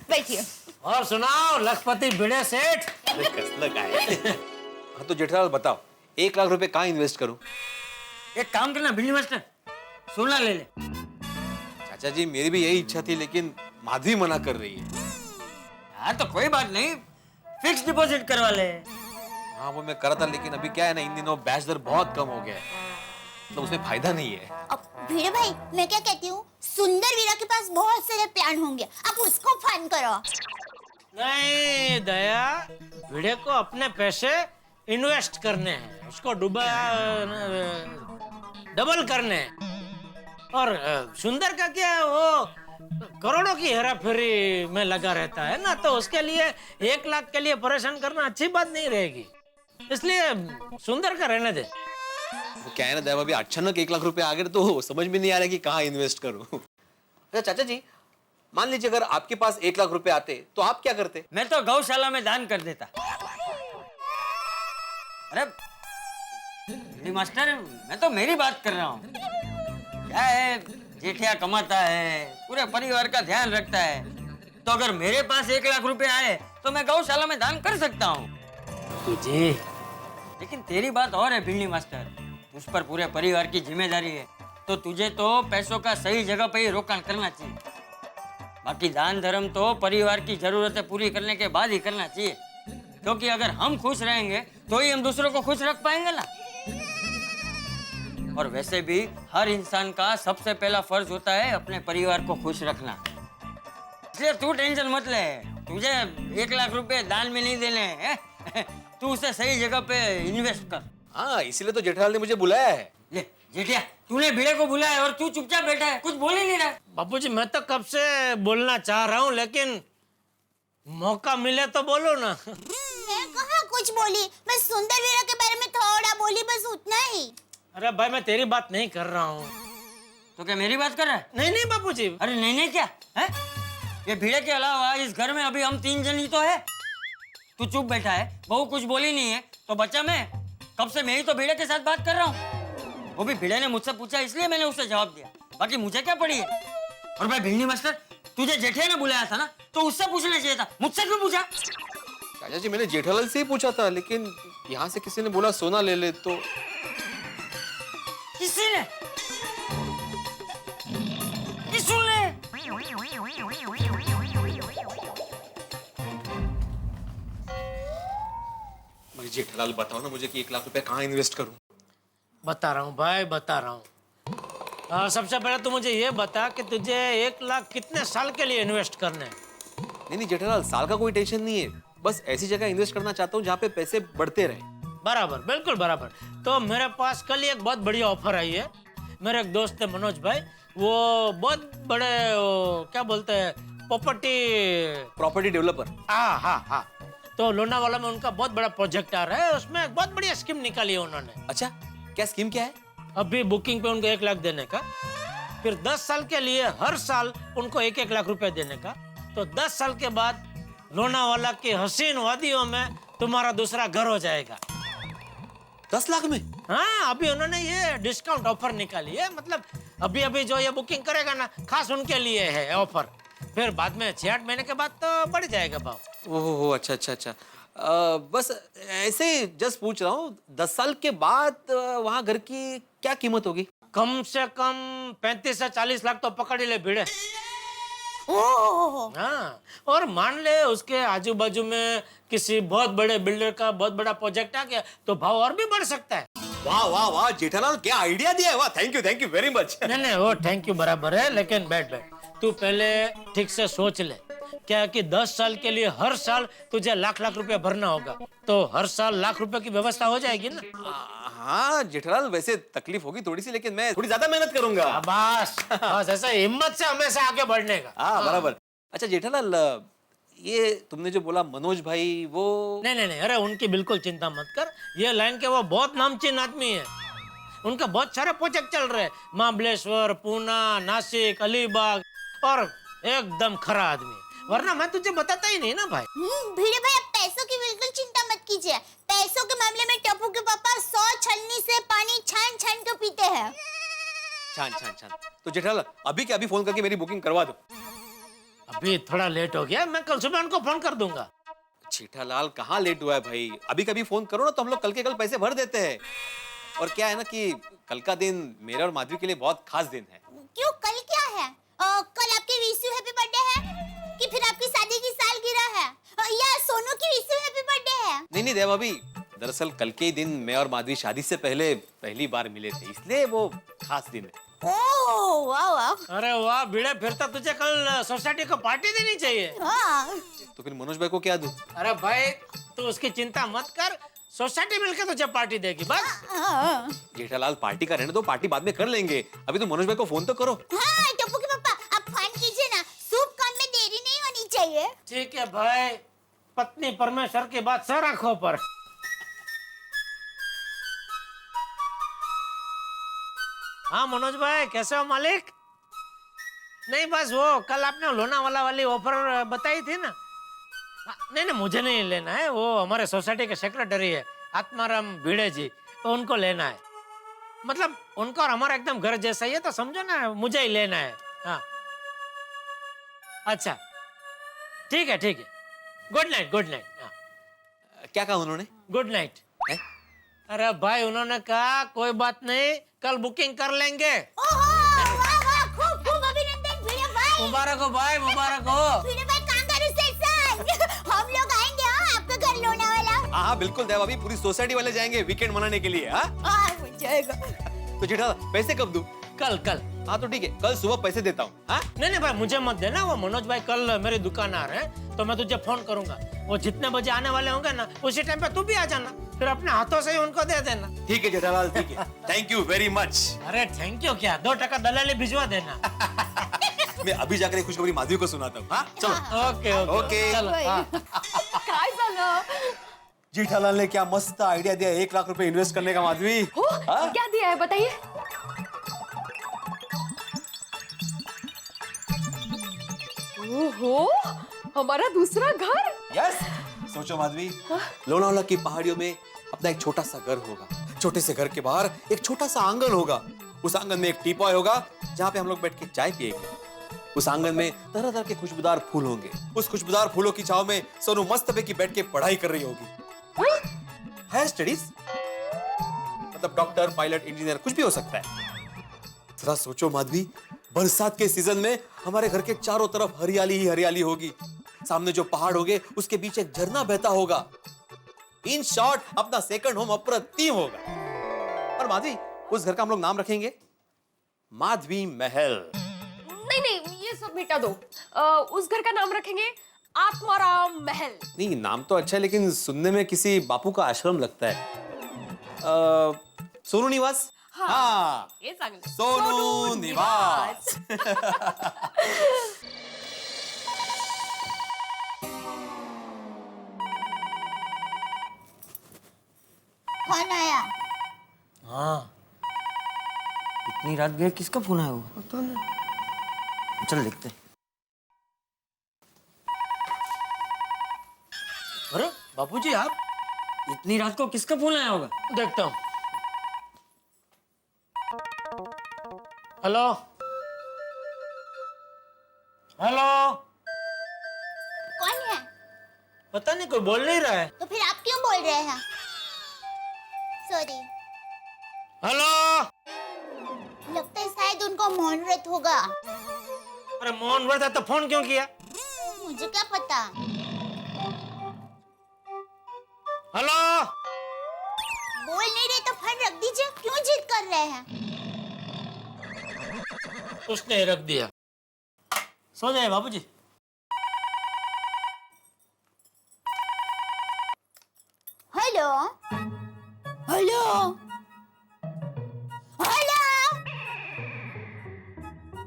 बैठिए। और सुनाओ लखपति भिड़े सेठ। हाँ तो जेठालाल बताओ, 1,00,000 रुपए कहाँ इन्वेस्ट करूँ? एक काम करना भिंडी मास्टर, सोना ले ले। चाचा जी, मेरी भी यही इच्छा थी, लेकिन माधवी मना कर रही है। हाँ तो कोई बात नहीं, फिक्स डिपॉजिट करवा ले। हाँ वो मैं करा था, लेकिन अभी क्या है ना, इन दिनों ब्याज दर बहुत कम हो गया है, तो उसमें फायदा नहीं है। अब भिड़े भाई, मैं क्या कहती हूँ, सुंदर वीरा के पास बहुत सारे प्लान होंगे, आप उसको फंड करो। नहीं दया, भिड़े को अपने पैसे इन्वेस्ट करने हैं, उसको डबल करने हैं। और सुंदर का क्या है, वो करोड़ों की हेराफेरी में लगा रहता है ना, तो उसके लिए 1,00,000 के लिए परेशान करना अच्छी बात नहीं रहेगी, इसलिए सुंदर का रहने दे। वो क्या है ना दया, अभी अचानक 1,00,000 रुपए आ गए तो समझ में नहीं आ रहा कि कहाँ इन्वेस्ट करूँ। अच्छा चाचा जी, मान लीजिए अगर आपके पास 1,00,000 रुपए आते तो आप क्या करते? मैं तो गौशाला में दान कर देता। अरे मास्टर, मैं तो मेरी बात कर रहा हूँ। क्या है, जेठिया कमाता है, पूरे परिवार का ध्यान रखता है, तो अगर मेरे पास 1,00,000 रुपए आए तो मैं गौशाला में दान कर सकता हूँ। जी, लेकिन तेरी बात और है भिंडी मास्टर, उस पर पूरे परिवार की जिम्मेदारी है, तो तुझे तो पैसों का सही जगह पे ही रोकाण करना चाहिए। बाकी दान धर्म तो परिवार की जरूरतें पूरी करने के बाद ही करना चाहिए, क्योंकि अगर हम खुश रहेंगे तो ही हम दूसरों को खुश रख पाएंगे ना। और वैसे भी हर इंसान का सबसे पहला फर्ज होता है अपने परिवार को खुश रखना। इसलिए तू टेंशन मत ले, तुझे 1,00,000 रुपए दान में नहीं देने हैं, तू उसे सही जगह पे इन्वेस्ट कर। हाँ, इसीलिए तो जेठालाल ने मुझे बुलाया है। ले जेठिया, तूने भिड़े को बुलाया और तू चुपचाप बैठा है, कुछ बोल ही नहीं रहा। बापूजी, मैं तो कब से बोलना चाह रहा हूँ, लेकिन मौका मिले तो बोलो ना। मैं कहाँ कुछ बोली, मैं सुंदर वीरा के बारे में थोड़ा बोली, बस उतना ही। अरे भाई, मैं तेरी बात नहीं कर रहा हूँ। तो क्या मेरी बात कर रहा है? नहीं नहीं बापूजी। अरे नहीं नहीं क्या है, ये भिड़े के अलावा इस घर में अभी हम 3 जन ही तो है। तू चुप बैठा है, बहू कुछ बोली नहीं है, तो तो बच्चा मैं कब से मैं ही तो भिड़े के साथ बात कर रहा हूँ। वो भी भिड़े ने मुझसे पूछा इसलिए मैंने उसे जवाब दिया, बाकी मुझे क्या पड़ी है। और भाई भिड़नी मास्टर, तुझे जेठिया ने बुलाया था ना, तो उससे पूछना चाहिए था, मुझसे क्यों पूछा? चाचा जी मैंने जेठालाल से ही पूछा था, लेकिन यहाँ से किसी ने बोला सोना ले ले तो। किसी ने? किसने? भाई जेठालाल बताओ ना मुझे कि 1 लाख रुपए कहाँ इन्वेस्ट करूं? बता रहा हूँ भाई, बता रहा हूँ। सबसे पहले तो मुझे ये बता कि तुझे 1 लाख कितने साल के लिए इन्वेस्ट करने हैं? नहीं जेठालाल, साल का कोई टेंशन नहीं है, बस ऐसी जगह इन्वेस्ट करना चाहता हूँ जहाँ पे पैसे बढ़ते रहे। बराबर, बिल्कुल बराबर। तो मेरे पास कल ही एक बहुत बढ़िया ऑफर आई है। मेरे एक दोस्त है मनोज भाई, वो बहुत बड़े क्या बोलते हैं प्रॉपर्टी डेवलपर। हाँ हाँ हाँ। तो लोनावाला में उनका बहुत बड़ा प्रोजेक्ट आ रहा है, उसमें एक बहुत बढ़िया स्कीम निकाली है उन्होंने। अच्छा, क्या स्कीम क्या है? अभी बुकिंग पे उनको 1 लाख देने का, फिर 10 साल के लिए हर साल उनको 1-1 लाख रुपए देने का। तो 10 साल के बाद लोनावाला की हसीन वादियों में तुम्हारा दूसरा घर हो जाएगा। 10 लाख में? हाँ, अभी उन्होंने ये डिस्काउंट ऑफर निकाली है। मतलब अभी अभी जो ये बुकिंग करेगा ना, खास उनके लिए है ऑफर। फिर बाद में 6-8 महीने के बाद तो बढ़ जाएगा भाव। ओहो, अच्छा अच्छा अच्छा। बस ऐसे जस्ट पूछ रहा हूँ, 10 साल के बाद वहाँ घर की क्या कीमत होगी? कम से कम 35 से 40 लाख तो पकड़ ही ले भिड़े। हाँ, और मान ले उसके आजू बाजू में किसी बहुत बड़े बिल्डर का बहुत बड़ा प्रोजेक्ट आ गया तो भाव और भी बढ़ सकता है। वाह वाह वाह जेठालाल, क्या आइडिया दिया है, वाह, थैंक यू वेरी मच। नहीं वो थैंक यू बराबर है, लेकिन बैठ तू पहले ठीक से सोच ले। क्या कि 10 साल के लिए हर साल तुझे लाख रुपए भरना होगा, तो हर साल लाख रुपए की व्यवस्था हो जाएगी ना। हाँ जेठालाल, वैसे तकलीफ होगी थोड़ी सी, लेकिन मैं थोड़ी ज्यादा मेहनत करूंगा। बस ऐसा हिम्मत से हमेशा आगे बढ़ने का। हाँ बराबर। अच्छा जेठालाल, ये तुमने जो बोला मनोज भाई, वो नहीं, अरे उनकी बिल्कुल चिंता मत कर। ये लाइन के वो बहुत नामचीन आदमी है, उनका बहुत सारे प्रोजेक्ट चल रहे हैं, महाबलेश्वर, पूना, नासिक, अलीबाग, और एकदम खरा आदमी। वरना मैं तुझे बताता ही नहीं ना भाई। भिड़े भाई, आप पैसों की बिल्कुल चिंता मत कीजिए। पैसों के मामले में टप्पू के पापा 100 छलनी से पानी छान के पीते हैं। छान। तो जेठालाल अभी के अभी फोन करके मेरी बुकिंग करवा दो। अभी थोड़ा लेट हो गया, मैं कल सुबह उनको फोन कर दूंगा। जेठालाल कहाँ लेट हुआ है भाई, अभी कभी फोन करो ना तो हम लोग कल के कल पैसे भर देते हैं। और क्या है ना कि कल का दिन मेरे और माधवी के लिए बहुत खास दिन है। क्यों, कल क्या है? कल आपकी विशु हैप्पी बर्थडे है कि फिर आपकी शादी की सालगिरह है, या सोनू की विशु हैप्पी बर्थडे है? नहीं देवा भाभी, दरअसल कल के ही दिन मैं और माधवी शादी से पहले पहली बार मिले थे, इसलिए वो खास दिन है। ओह वाह। अरे वाह भिड़े, फिर तो तुझे कल सोसाइटी को पार्टी देनी चाहिए। हाँ। तो फिर मनोज भाई को क्या दूं? अरे भाई तू उसकी चिंता मत कर, सोसाइटी मिलकर तुझे पार्टी देगी बस। जेठालाल पार्टी का रहने दो, पार्टी बाद में कर लेंगे, अभी तो मनोज भाई को फोन तो करो। हाँ, टप्पू के पापा आप फोन कीजिए ना, शुभ काम में देरी नहीं होनी चाहिए। ठीक है भाई, पत्नी परमेश्वर की बात सर आंखों पर। हाँ मनोज भाई, कैसे हो मालिक? नहीं बस वो कल आपने लोनावाला वाली ऑफर बताई थी ना। नहीं मुझे नहीं लेना है, वो हमारे सोसाइटी के सेक्रेटरी है आत्माराम भिड़े जी, तो उनको लेना है। मतलब उनका और हमारा एकदम घर जैसा ही है, तो समझो ना मुझे ही लेना है। हाँ अच्छा ठीक है। Good night. क्या कहा उन्होंने? Good night. अरे भाई उन्होंने कहा कोई बात नहीं, कल बुकिंग कर लेंगे। खूब अभिनंदन भिड़े भाई। मुबारक हो भाई, मुबारक हो। भिड़े भाई कांगारू हम लोग आएंगे आपका घर लोनावाला। हाँ बिल्कुल देवा भाभी, पूरी सोसाइटी वाले जाएंगे वीकेंड मनाने के लिए। हाँ जाएगा। तो जेठालाल पैसे कब दूं? कल। हाँ तो ठीक है, कल सुबह पैसे देता हूँ। हाँ नहीं भाई मुझे मत देना, वो मनोज भाई कल मेरी दुकान आ रहे हैं, तो मैं तुझे फोन करूंगा। वो जितने बजे आने वाले होंगे ना, उसी टाइम पे तू भी आ जाना, फिर अपने हाथों से ही उनको दे देना। ठीक है जेठालाल, ठीक है। Thank you very much. अरे थैंक यू क्या, 2 टका दलाली भिजवा देना। मैं अभी जाकर एक खुशखबरी माधवी को सुनाता हूँ। हाँ चलो। ओके चलो। काय झालं? जेठालाल ने क्या मस्त आइडिया दिया, 1 लाख रुपए इन्वेस्ट करने का माधवी। क्या दिया है बताइए? ओहो, हमारा दूसरा घर। यस, सोचो माधवी, लोनावाला की पहाड़ियों में अपना एक छोटा सा घर होगा, छोटे से घर के बाहर एक छोटा सा आंगन होगा, उस आंगन में एक टीपॉय होगा जहाँ पे हम लोग बैठ के चाय पिएंगे। उस आंगन में तरह तरह के खुशबूदार फूल होंगे, उस खुशबूदार फूलों की छाव में सोनू मस्त पैकी बैठ के पढ़ाई कर रही होगी। हायर स्टडीज, मतलब डॉक्टर, पायलट, इंजीनियर, कुछ भी हो सकता है। जरा सोचो माधवी, बरसात के सीजन में हमारे घर के चारों तरफ हरियाली ही हरियाली होगी, सामने जो पहाड़ होंगे उसके बीच एक झरना बहता होगा। इन शॉर्ट अपना सेकंड होम अप्रतिम होगा। और माधवी, उस घर का हम लोग नाम रखेंगे माधवी महल। नहीं नहीं, ये सब मिटा दो। उस घर का नाम रखेंगे आत्माराम महल। नहीं, नाम तो अच्छा है लेकिन सुनने में किसी बापू का आश्रम लगता है। सोनू निवास। हाँ, ये चांगलं। सोनू निवास। कौन आया? हाँ, इतनी रात गए, किसका फोन आया वो? पता नहीं। चल देखते हैं। अरे बापूजी, आप इतनी रात को किसका फोन आया होगा? देखता हूँ। हेलो हेलो, कौन है? पता नहीं, कोई बोल नहीं रहा है। तो फिर आप क्यों बोल रहे हैं? सॉरी। हेलो, लगता है शायद उनको मौन व्रत होगा। अरे मौन व्रत है तो फोन क्यों किया? मुझे क्या पता। हेलो, बोल नहीं रहे तो फोन रख दीजिए, क्यों जिद कर रहे हैं? उसने रख दिया। सो जाए बाबूजी। हेलो हेलो हेलो,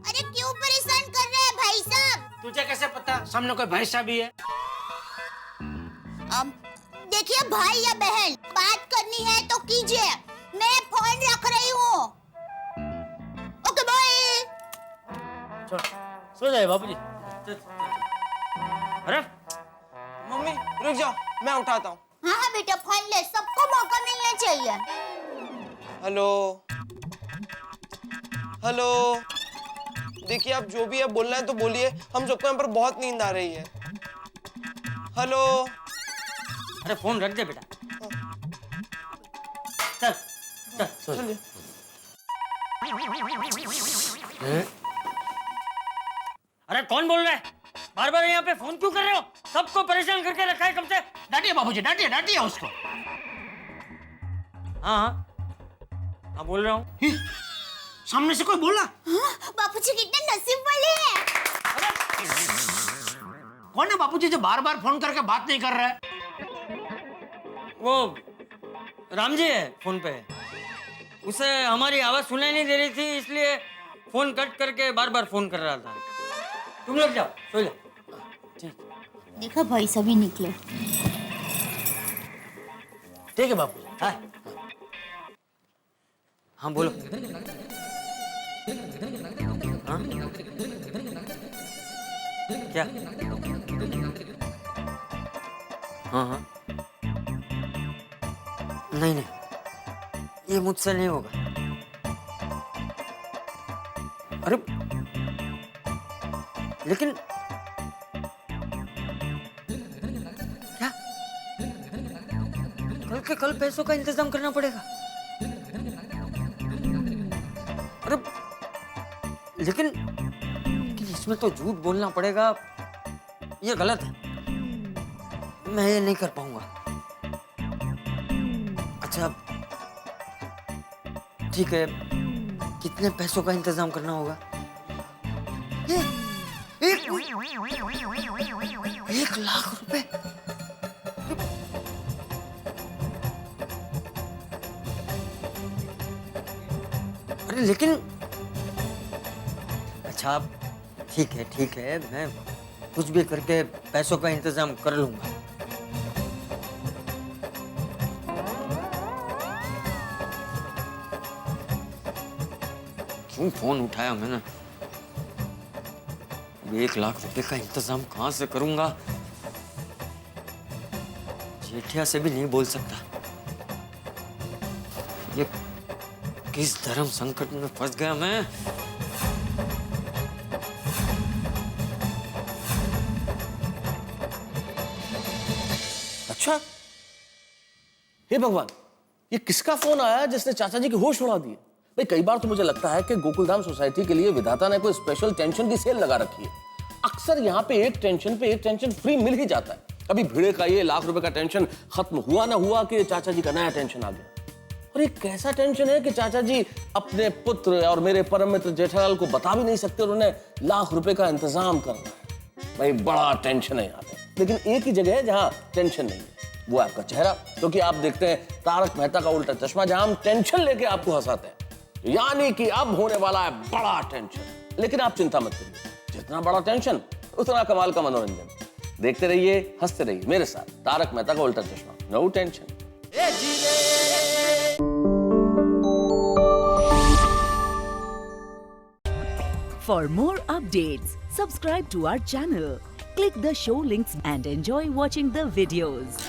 अरे क्यों परेशान कर रहे हैं भाई साहब? तुझे कैसे पता सामने कोई भाई साहब ही है? देखिए भाई या बहन, बात करनी है तो कीजिए, मैं फोन रख रही हूँ। Okay bye. सो जाए बाबूजी। अरे मम्मी रुक जाओ, मैं उठाता हूँ। हाँ हाँ बेटा, फोन ले, सबको मौका मिलना चाहिए। हेलो हेलो, देखिए आप जो भी है बोलना है तो बोलिए, हम सबको यहाँ पर बहुत नींद आ रही है। हेलो। अरे फोन रख दे बेटा। चल चल सो जा। अरे कौन बोल रहा है? बार बार यहाँ पे फोन क्यों कर रहे हो? सबको परेशान करके रखा है कब से। डांटिए बाबूजी, डांटिए डांटिए उसको। हाँ हाँ हाँ, बोल रहा हूँ। सामने से कोई बोला? बापूजी कितने नसीब वाले हैं। कौन है बापूजी जो बार बार फोन करके बात नहीं कर रहा है? वो राम जी है फोन पे। उसे हमारी आवाज सुनाई नहीं दे रही थी, इसलिए फोन कट करके बार बार फोन कर रहा था। तुम लोग जाओ, सो जाओ। ठीक। देखा भाई सभी निकले। ठीक है बापू। हाँ हाँ बोलो। हाँ क्या? हाँ हाँ, नहीं नहीं, ये मुझसे नहीं होगा। अरे लेकिन क्या? कल के कल पैसों का इंतजाम करना पड़ेगा। अरे लेकिन इसमें तो झूठ बोलना पड़ेगा, ये गलत है। मैं ये नहीं कर पाऊंगा। अच्छा ठीक है, कितने पैसों का इंतजाम करना होगा? एक लाख रुपए? अरे लेकिन अच्छा ठीक है, मैं कुछ भी करके पैसों का इंतजाम कर लूंगा। क्यों फोन उठाया मैंने? 1 लाख रुपए का इंतजाम कहां से करूंगा? जेठिया से भी नहीं बोल सकता, किस धर्म संकट में फंस गया मैं। अच्छा, हे भगवान, ये किसका फोन आया जिसने चाचा जी के होश उड़ा दिए? भाई कई बार तो मुझे लगता है कि गोकुलधाम सोसाइटी के लिए विधाता ने कोई स्पेशल टेंशन की सेल लगा रखी है। अक्सर यहाँ पे एक टेंशन फ्री मिल ही जाता है। कभी भिड़े का ये लाख रुपए का टेंशन खत्म हुआ ना हुआ कि चाचा जी का नया टेंशन आ गया। और ये कैसा टेंशन है कि चाचा जी अपने पुत्र और मेरे परम मित्र जेठालाल को बता भी नहीं सकते और उन्हें लाख रुपए का इंतजाम करना है। भाई बड़ा टेंशन है यहाँ पे। लेकिन एक ही जगह है जहाँ टेंशन नहीं है, वो आपका चेहरा। क्योंकि आप देखते हैं तारक मेहता का उल्टा चश्मा, जहां हम टेंशन लेके आपको हंसाते हैं। यानी कि अब होने वाला है बड़ा टेंशन। लेकिन आप चिंता मत करिए, जितना बड़ा टेंशन उतना कमाल का मनोरंजन। देखते रहिए, हंसते रहिए मेरे साथ तारक मेहता का उल्टा चश्मा। No tension. For more updates, subscribe to our channel, click the show links and enjoy watching the videos.